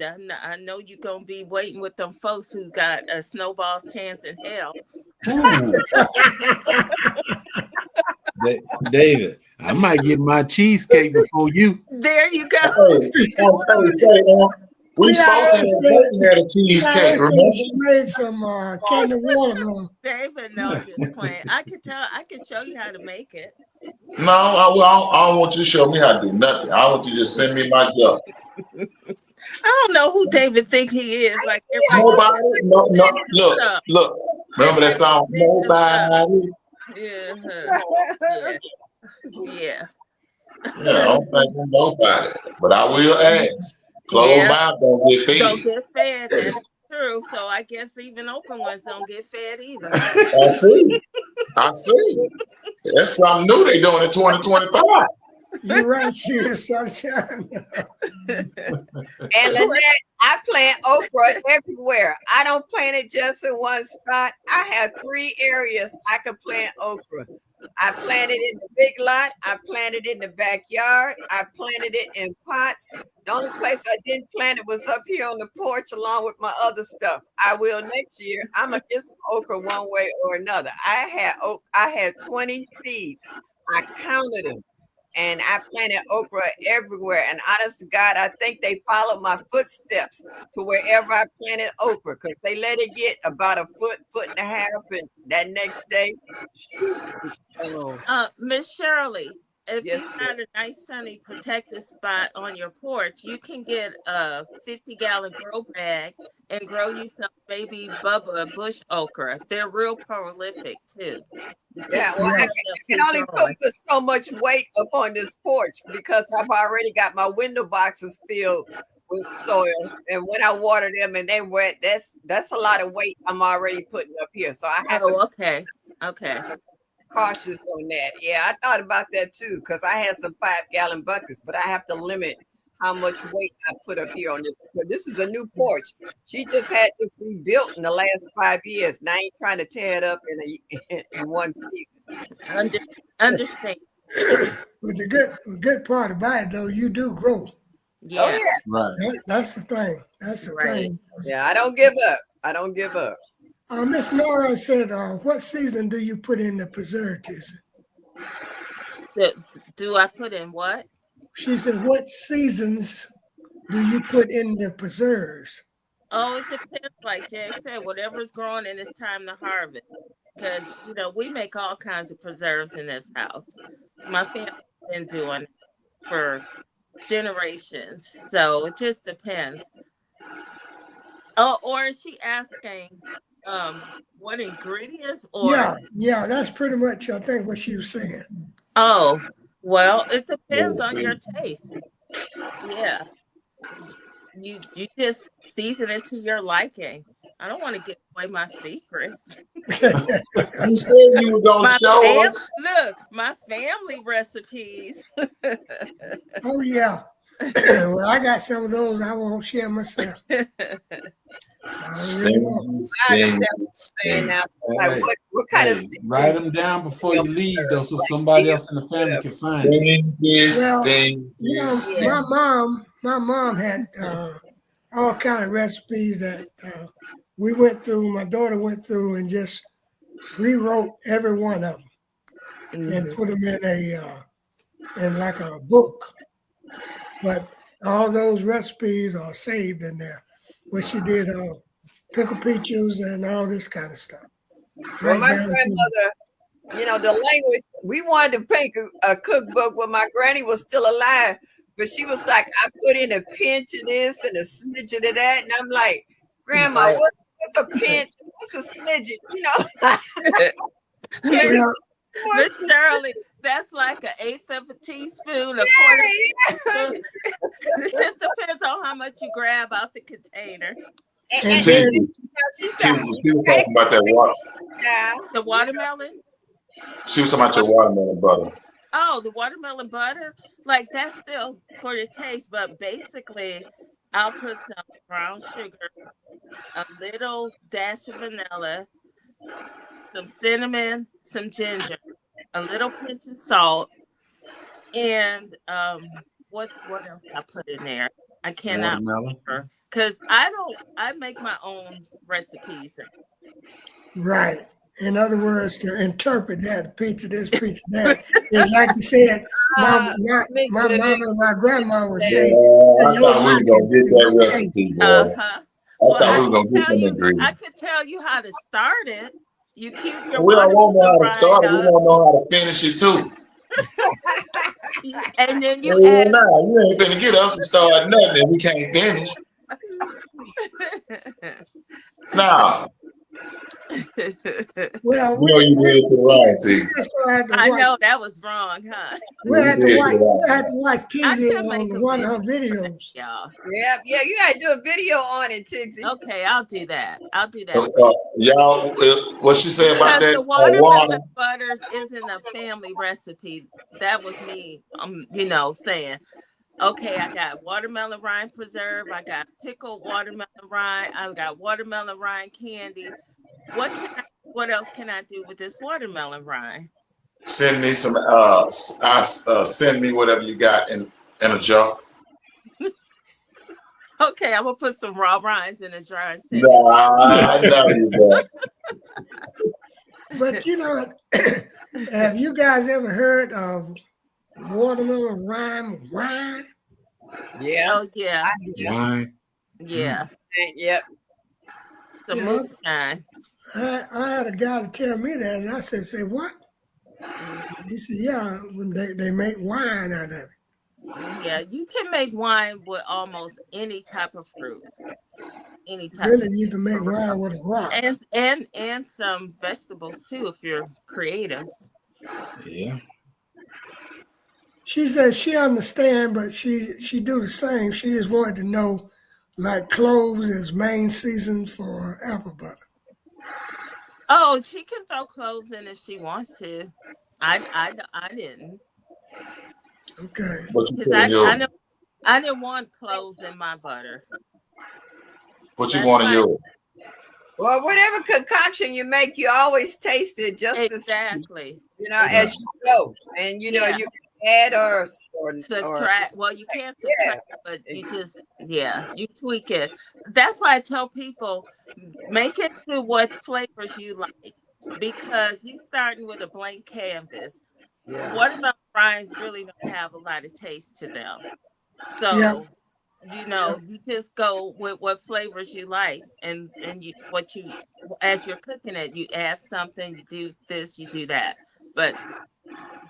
know you're gonna be waiting with them folks who got a snowball's chance in hell. David, I might get my cheesecake before you. There you go. We spoke in the cheesecake. Remember? She made some candy watermelon. David, no, just playing. I could show you how to make it. No, I don't want you to show me how to do nothing. I want you to just send me my jar. I don't know who David think he is. Like nobody. No. Look. Remember that song? Nobody. Yeah. Yeah, I don't think I'm nobody, but I will ask. Closed mouth don't get fed. Don't get fed. That's true. So I guess even open ones don't get fed either. I see. That's something new they doing in 2025. You're right, sis, sunshine. And Lynette, I plant okra everywhere. I don't plant it just in one spot. I have 3 areas I can plant okra. I planted in the big lot. I planted in the backyard. I planted it in pots. The only place I didn't plant it was up here on the porch along with my other stuff. I will next year. I'm gonna get some okra one way or another. I had 20 seeds. I counted them. And I planted okra everywhere. And honest to God, I think they followed my footsteps to wherever I planted okra, because they let it get about a foot and a half, and that next day. Miss Shirley, if Yes, you got a nice sunny protected spot on your porch, you can get a 50-gallon grow bag and grow you some baby Bubba bush okra. They're real prolific too. Yeah, well, I can only put so much weight up on this porch because I've already got my window boxes filled with soil, and when I water them and they wet, that's a lot of weight I'm already putting up here. So I have okay. Cautious on that. Yeah, I thought about that too, because I had some 5-gallon buckets, but I have to limit how much weight I put up here on this. This is a new porch. She just had this rebuilt in the last 5 years. Now I ain't trying to tear it up in one season. Understand. But the good part about it, though, you do grow. Yeah. Oh, yeah. Right. That's the thing. That's the thing. Yeah, I don't give up. Miss Nora said, what season do you put in the preservatives? Do I put in what? She said, what seasons do you put in the preserves? Oh, it depends. Like Jay said, whatever's growing and it's time to harvest. Because, we make all kinds of preserves in this house. My family's been doing it for generations. So it just depends. Oh, or is she asking what ingredients? Or yeah, that's pretty much, I think, what she was saying. Oh, well, it depends on your taste. Yeah. You just season it to your liking. I don't want to give away my secrets. You said you were going to show us. Look, my family recipes. Oh, yeah. Well, I got some of those I won't share myself. Stingy. Now, like, what kind of write them down before you leave, though, so somebody else in the family can find it. My mom had all kind of recipes that we went through. My daughter went through and just rewrote every one of them and put them in like a book. But all those recipes are saved in there. What she did, pickle peaches and all this kind of stuff. Well, my grandmother, the language, we wanted to make a cookbook when my granny was still alive, but she was like, I put in a pinch of this and a smidge of that. And I'm like, Grandma, what's a pinch? What's a smidget? Miss Shirley, that's like an eighth of a teaspoon, a quarter. It just depends on how much you grab out the container. And she was talking about that water. The watermelon? She was talking about your watermelon butter. Oh, the watermelon butter? Like, that's still for the taste, but basically, I'll put some brown sugar, a little dash of vanilla, some cinnamon, some ginger, a little pinch of salt, and what else I put in there? I cannot remember because I make my own recipes. Right. In other words, to interpret that, a pinch of this, pinch of that. And like you said, my mama and my grandma would say, I thought we were going to get that recipe, boy. Well, I could tell you how to start it. You keep your we don't want to know how to start it. We don't know how to finish it too. And then you add. Nah, you ain't gonna get us to start nothing if we can't finish. Nah. Well, you did the right thing. I know that was wrong, huh? We had to watch Tizzy on one of her videos. Yeah, you gotta do a video on it, Tizzy. Okay, I'll do that. Y'all, what she said about that? The watermelon butters isn't a family recipe. That was me, saying, okay, I got watermelon rind preserve, I got pickled watermelon rind, I got watermelon rind candy. What else can I do with this watermelon rind? Send me some. Send me whatever you got in a jar. Okay, I'm gonna put some raw rinds in a jar and send I know you don't. But have you guys ever heard of watermelon rind wine? Yeah. Oh yeah. Wine. Yeah. Yep. The moonshine. I had a guy to tell me that, and I said, "Say what?" He said, "Yeah, when they make wine out of it." Yeah, you can make wine with almost any type of fruit. Any type. Really, you can make wine with a rock. And some vegetables too, if you're creative. Yeah. She says she understands, but she do the same. She just wanted to know, like cloves is main season for apple butter. Oh, she can throw cloves in if she wants to. I didn't. Okay. Because I didn't want cloves in my butter. What you want in yours? Well, whatever concoction you make, you always taste it just exactly. As you go, and you can add or subtract. Well, you can't subtract, but you just you tweak it. That's why I tell people make it to what flavors you like, because you're starting with a blank canvas. Watermelon rinds really don't have a lot of taste to them, so you just go with what flavors you like, and as you're cooking it, you add something, you do this, you do that. But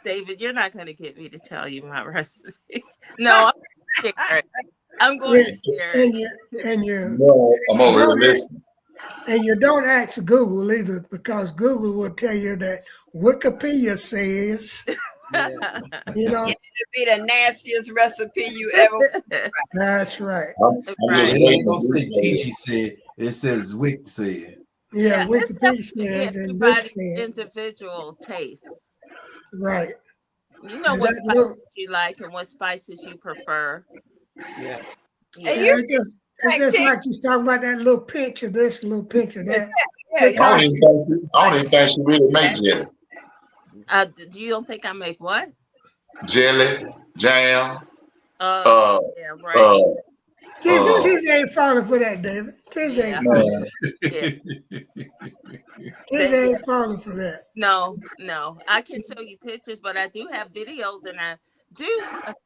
David, you're not going to get me to tell you my recipe. No, I'm going to share it. No, I'm over here listening. And you don't ask Google either, because Google will tell you that Wikipedia says, it'll be the nastiest recipe you ever. That's right. I'm just waiting to say Gigi said. It says Wick said. Yeah, Wikipedia says, and this says individual taste. Right. You know what spices you like and what spices you prefer. Yeah. I It's just like you talking about that little pinch of this, little pinch of that. Yeah, I don't even think she really make jelly. You don't think I make what? Jelly, jam. Yeah, right. Tiz ain't falling for that, David. Tiz ain't falling. Yeah. Tiz ain't falling for that. No. I can show you pictures, but I do have videos, and I do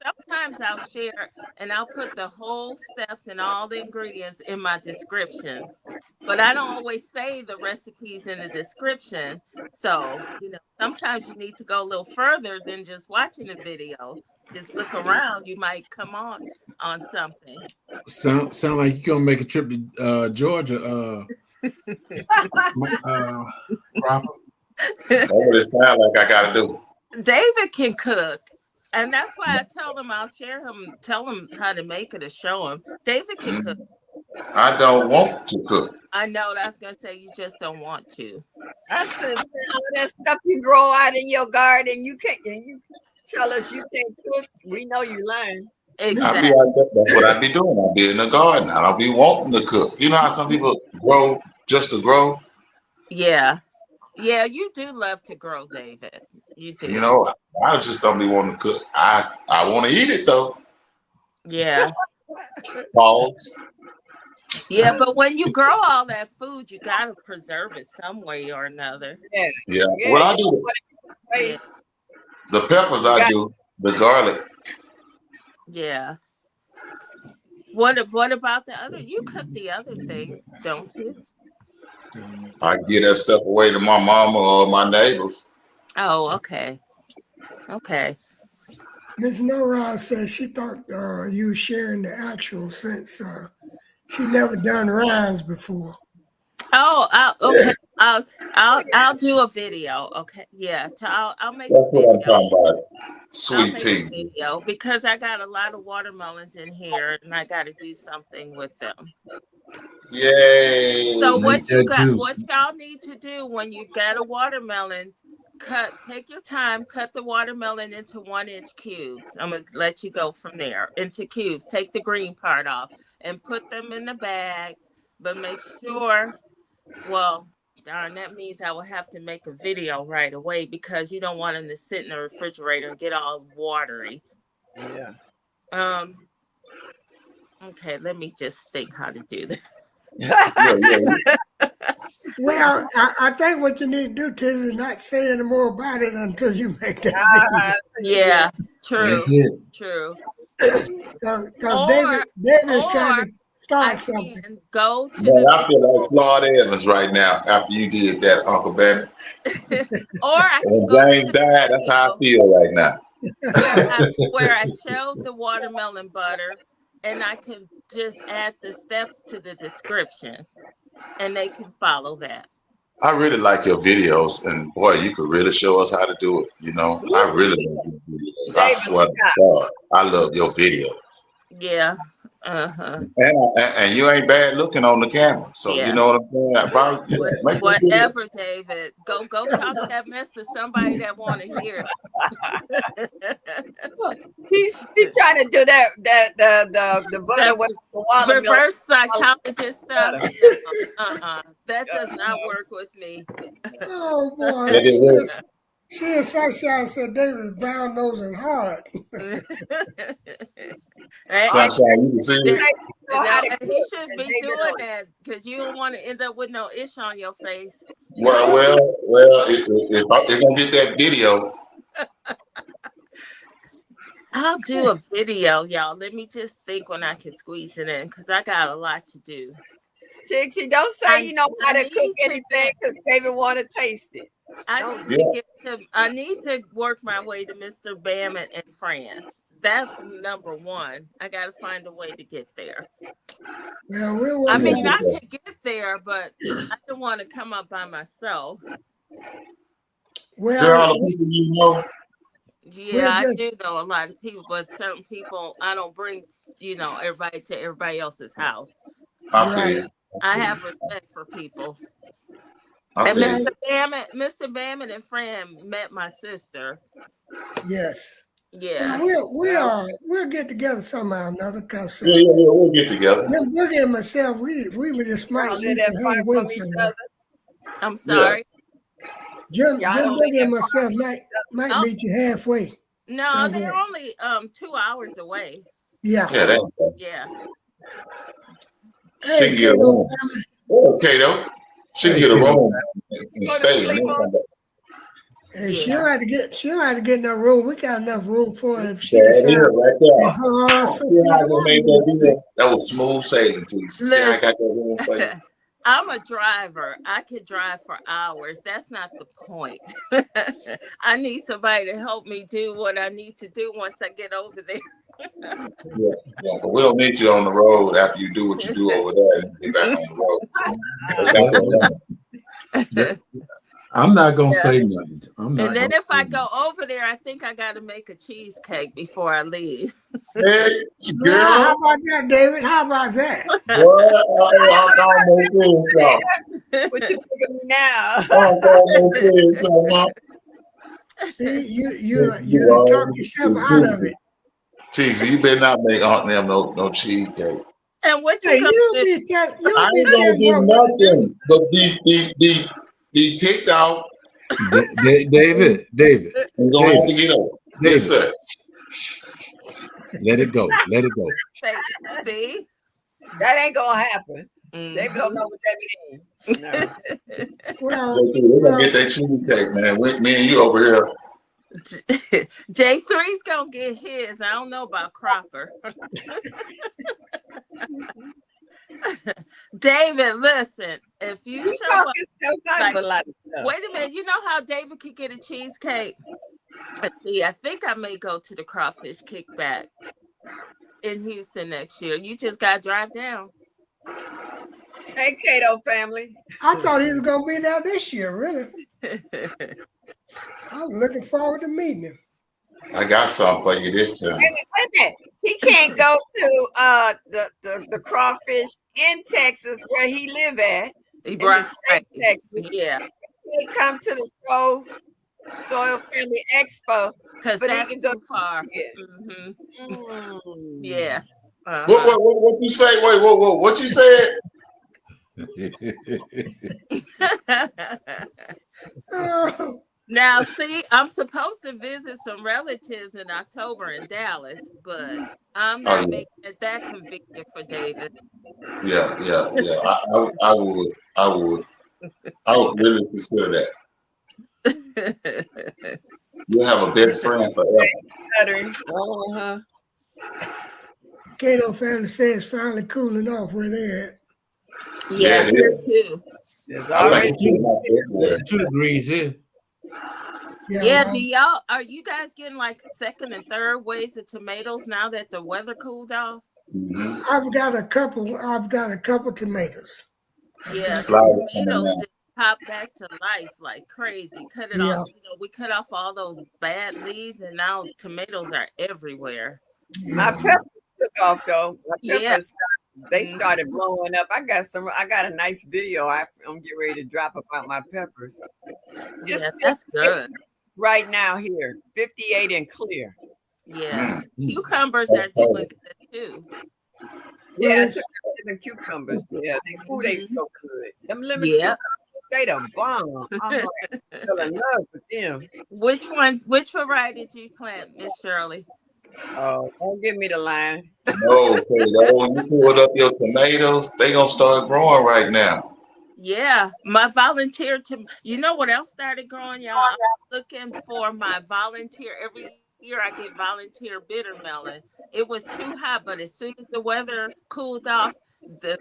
sometimes I'll share and I'll put the whole steps and all the ingredients in my descriptions. But I don't always say the recipes in the description. So, sometimes you need to go a little further than just watching the video. Just look around, you might come on something. Sound like you're gonna make a trip to Georgia. Proper. That's what it sounds like I gotta do. David can cook, and that's why I tell him I'll tell him how to make it or show him. David can cook. I don't want to cook. I know that's gonna say you just don't want to. That's all that stuff you grow out in your garden. You can't. You tell us you can't cook. We know you lying. Exactly. That's what I be doing. I be in the garden. I don't be wanting to cook. You know how some people grow just to grow? Yeah, you do love to grow, David. You do. I just don't be wanting to cook. I want to eat it though. Yeah. Pause. Yeah, but when you grow all that food, you gotta preserve it some way or another. Yeah. Well, I do. Yeah. The peppers I do. The garlic. Yeah. What about the other? You cook the other things, don't you? I give that stuff away to my mama or my neighbors. Oh, okay. Miss Nora said she thought you sharing the actual since she never done rhymes before. Oh, okay. I'll do a video. Okay, yeah. I'll make a video. That's what I'm talking about. Sweet tea. Video because I got a lot of watermelons in here, and I got to do something with them. Yay! So what y'all need to do when you got a watermelon, take your time, cut the watermelon into 1-inch cubes. I'm gonna let you go from there into cubes. Take the green part off and put them in the bag, but make sure. Well, darn, that means I will have to make a video right away because you don't want them to sit in the refrigerator and get all watery. Yeah. Okay, let me just think how to do this. Well, I think what you need to do, Tiz, is not say any more about it until you make that video. Yeah, true. True. Because David is trying to start something. Go to I feel like Florida Evans right now after you did that, Uncle Ben. Or I can when James died, that's how I feel right now. Where I showed the watermelon butter, and I can just add the steps to the description, and they can follow that. I really like your videos, and boy, you could really show us how to do it. I really love your videos. I swear to God, I love your videos. Yeah. And you ain't bad looking on the camera, so you know what I'm saying. Whatever, David. Go talk that mess to somebody that want to hear. He's trying to do the butter with the watermelon. Reverse psychologist stuff. That does not work with me. Oh boy. She and Sunshine said David brown nose and hard. Sunshine, you can see it. He should be doing that because you don't want to end up with no ish on your face. Well, if they're gonna get that video. I'll do a video, y'all. Let me just think when I can squeeze it in because I got a lot to do. Tixie, don't say you know how to cook anything because David want to taste it. I need to work my way to Mr. Bammett and Fran. That's number one. I got to find a way to get there. Yeah, I mean, I can get there, but I don't want to come up by myself. Well, there are all the people you know. Yeah, I do know a lot of people, but certain people I don't bring, everybody to everybody else's house. I have respect for people. And Mr. Bammett and Fran met my sister. Yes. Yeah. We'll get together somehow or another because Yeah, we'll get together. Boogie and myself, we just might Y'all live meet that you far halfway from each somewhere. other. I'm sorry. Jim Y'all don't live Boogie and that myself might Oh. meet you halfway. No, somewhere. they're only 2 hours away. Yeah. Yeah, that. Yeah. She can get a room. Oh, Kato. She can get a room and stay. And then come back. And Yeah. she don't have to get no room. We got enough room for her if she That decides. is right there. See how they made that deal? That was smooth sailing, too. See how I got that room for you? I'm a driver. I could drive for hours. That's not the point. I need somebody to help me do what I need to do once I get over there. Yeah, but we don't need you on the road after you do what you do over there and get back on the road. I'm not gonna say nothing. And then if I go over there, I think I got to make a cheesecake before I leave. Hey, girl. How about that, David? How about that? What you think of me now? See, you talk yourself out of it. Teasy, you better not make Aunt them no cheesecake. And what you Hey, gonna do? I ain't gonna do nothing but be ticked off. David. You're gonna have to get over. Yes, sir. Let it go. Let it go. See? That ain't gonna happen. Mm-hmm. They don't know what that means. No. Well, we're gonna get that cheesecake, man. Me and you over here. J3's gonna get his. I don't know about Crocker. David, listen. If you show up, wait a minute. You know how David could get a cheesecake? See, I think I may go to the Crawfish Kickback in Houston next year. You just gotta drive down. Hey, Kato family. I thought he was gonna be there this year. Really, I was looking forward to meeting him. I got something for you this time. Wait a minute. He can't go to the Crawfish in Texas where he live at. Right. Texas. Yeah. He can't come to the Soil Family Expo because that's too far. Yeah. What you say? Wait, what you said? Now, see, I'm supposed to visit some relatives in October in Dallas, but I'm not making it that convenient for David. Yeah. I would really consider that. You'll have a best friend forever. Kato family says finally cooling off where they're at. Yeah, here too. It's already 2 degrees here. Yeah, are you guys getting like second and third waves of tomatoes now that the weather cooled off? Mm-hmm. I've got a couple tomatoes. Yeah, tomatoes just pop back to life like crazy. Cut it off. We cut off all those bad leaves, and now tomatoes are everywhere. My peppers took off though. My peppers they started blowing up. I got a nice video I'm getting ready to drop about my peppers. Yeah, that's good. Right now here, 58 and clear. Yeah. Cucumbers are doing good too. Yeah, lemon cucumbers. Yeah, they so good. Them lemon cucumbers, they the bomb. I'm like, fell in love with them. Which variety did you plant, Miss Shirley? Oh, don't give me the line. No, when you pulled up your tomatoes, they gonna start growing right now. Yeah, my volunteer you know what else started growing, y'all? I'm looking for my volunteer. Every year I get volunteer bitter melon. It was too hot, but as soon as the weather cooled off, the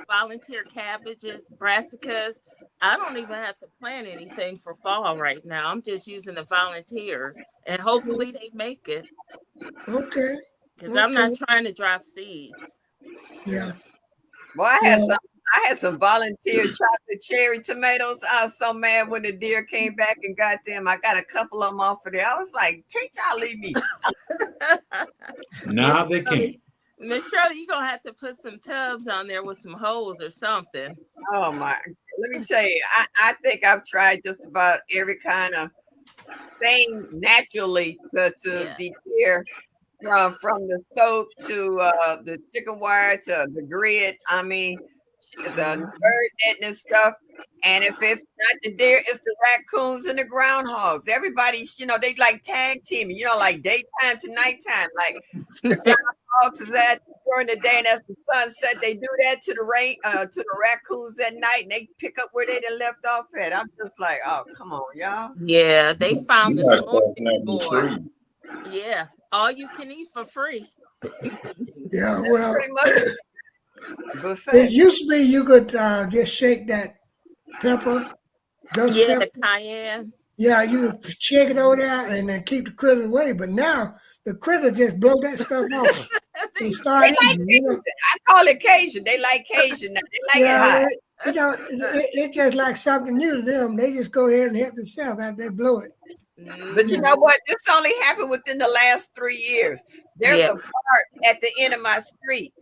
volunteer cabbages, brassicas, I don't even have to plant anything for fall right now. I'm just using the volunteers, and hopefully they make it. Okay. Because I'm not trying to drop seeds. Yeah. Well, I had some volunteer chocolate cherry tomatoes. I was so mad when the deer came back and got them. I got a couple of them off of there. I was like, can't y'all leave me? Now they can't. Miss Shirley, you're gonna have to put some tubs on there with some holes or something. Oh my, let me tell you, I think I've tried just about every kind of thing naturally to Yeah. deter from the soap to the chicken wire to the grid. I mean, the bird netting and stuff. And if it's not the deer, it's the raccoons and the groundhogs. Everybody's, they like tag teaming, like daytime to nighttime. Like the groundhogs is at during the day, and as the sun set, they do that to the raccoons at night, and they pick up where they done left off at. I'm just like, oh, come on, y'all. Yeah, they found You the guys storm planting the before. tree. Yeah, all you can eat for free. Yeah, That's well, pretty much it buffet. used to be you could just shake that pepper, ghost Yeah, pepper. the cayenne. Yeah, you shake it over there and then keep the critter away. But now the critter just blow that stuff off and start They like eating. Cajun. I call it Cajun. They like Cajun. They like it hot. It's just like something new to them. They just go ahead and help themselves after they blow it. But you know what? This only happened within the last 3 years. There's a park at the end of my street.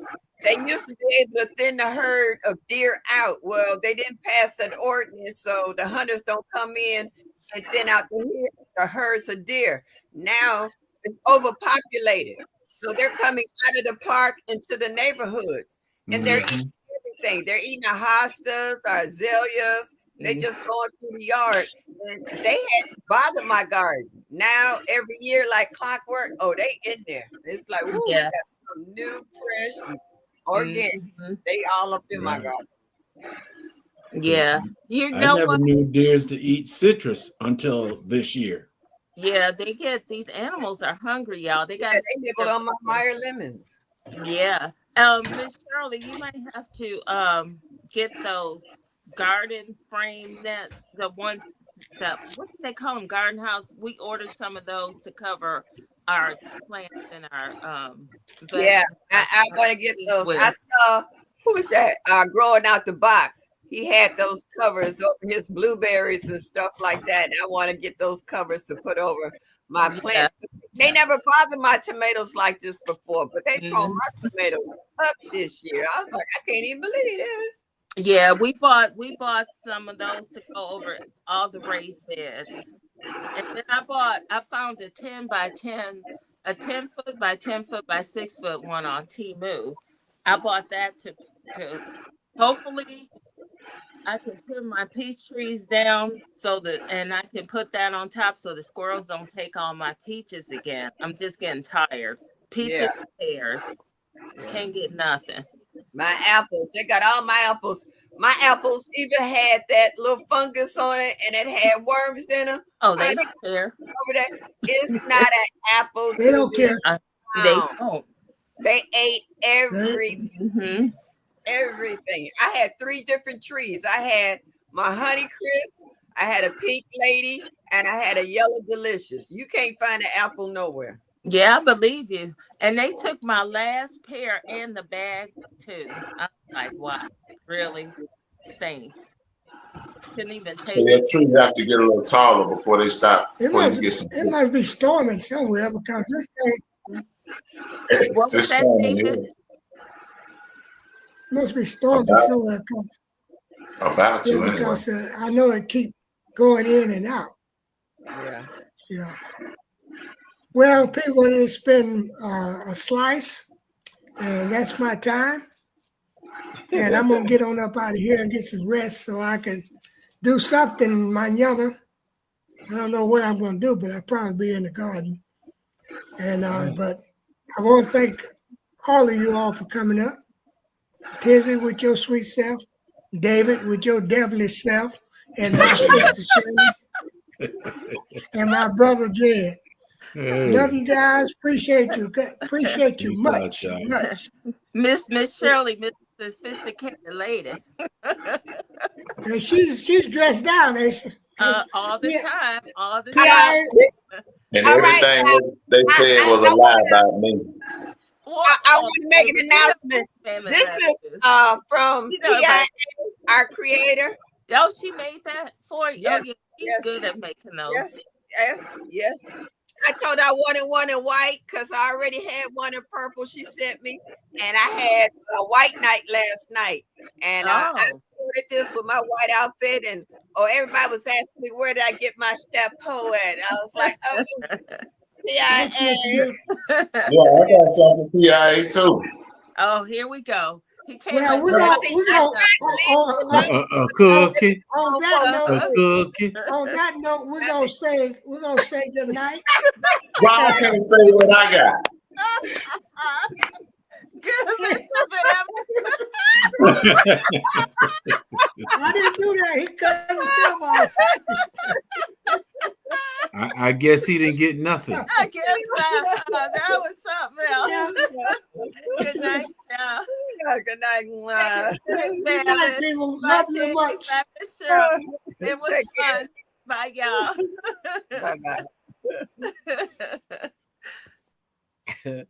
They used to be able to thin the herd of deer out. Well, they didn't pass an ordinance, so the hunters don't come in and thin out the herds of deer. Now it's overpopulated. So they're coming out of the park into the neighborhoods. And they're eating everything. They're eating our hostas, our azaleas. They just going through the yard. And they had bothered my garden. Now every year, like clockwork, they in there. It's like, woo, we got some new, fresh, and organic. They all up in my garden. Yeah. You I know never what? knew deers to eat citrus until this year. Yeah, these animals are hungry, y'all. They got they nibbled on my Meyer lemons. Yeah. Miss Shirley, you might have to get those garden frame nets, the ones that what do they call them? Garden house. We ordered some of those to cover our plants and our Yeah, I want to get those. I saw who's that growing out the box. He had those covers over his blueberries and stuff like that. And I want to get those covers to put over my plants. They never bothered my tomatoes like this before, but they tore my tomatoes up this year. I was like, I can't even believe this. Yeah, we bought some of those to go over all the raised beds. And then I found a 10 foot by 10 foot by 6 foot one on Temu. I bought that to hopefully I can put my peach trees down and I can put that on top so the squirrels don't take all my peaches again. I'm just getting tired. Peaches and pears. Can't get nothing. My apples, they got all my apples. My apples even had that little fungus on it and it had worms in them. Oh, they don't care. Over there. It's not an apple. They don't care. They don't. They ate everything. Everything. I had 3 different trees. I had my Honey Crisp, I had a Pink Lady, and I had a Yellow Delicious. You can't find an apple nowhere. Yeah, I believe you. And they took my last pear and the bag too. I'm like, wow, really? Thanks. Couldn't even taste So that tree have to get a little taller before they stop. It must be storming somewhere because this thing. What was that, David? Must be storming somewhere. About to, anyway. Because I know it keep going in and out. Yeah. Well, people, it's been a slice, and that's my time. And I'm going to get on up out of here and get some rest so I can do something manana. I don't know what I'm going to do, but I'll probably be in the garden. And but I want to thank all of you all for coming up. Tizzy with your sweet self, David with your devilish self, and my sister Shirley, and my brother Jed. Love you guys. Appreciate you. Appreciate you much. Miss Shirley, Miss Sophisticated Lady. And she's dressed down. All the time. All the time. And everything they said was a lie about me. I want to make an announcement. This is from PIA, our creator. Oh, she made that for you. Yes. Oh, yeah, she's good at making those. Yes. I told her I wanted one in white because I already had one in purple she sent me. And I had a white night last night. And I with this with my white outfit, and everybody was asking me where did I get my chapeau at. I was like, oh, Yeah, I got something for PIA too. Oh, here we go. He came. Well, we're on A cookie. On A cookie. that note, we're gonna say good night. Why I can't say what I got? I didn't do that. He cut himself off. I guess he didn't get nothing. I guess that was something else. Good night, y'all. good night. Good night, people. Love you much. It was fun. Bye, y'all. Bye-bye.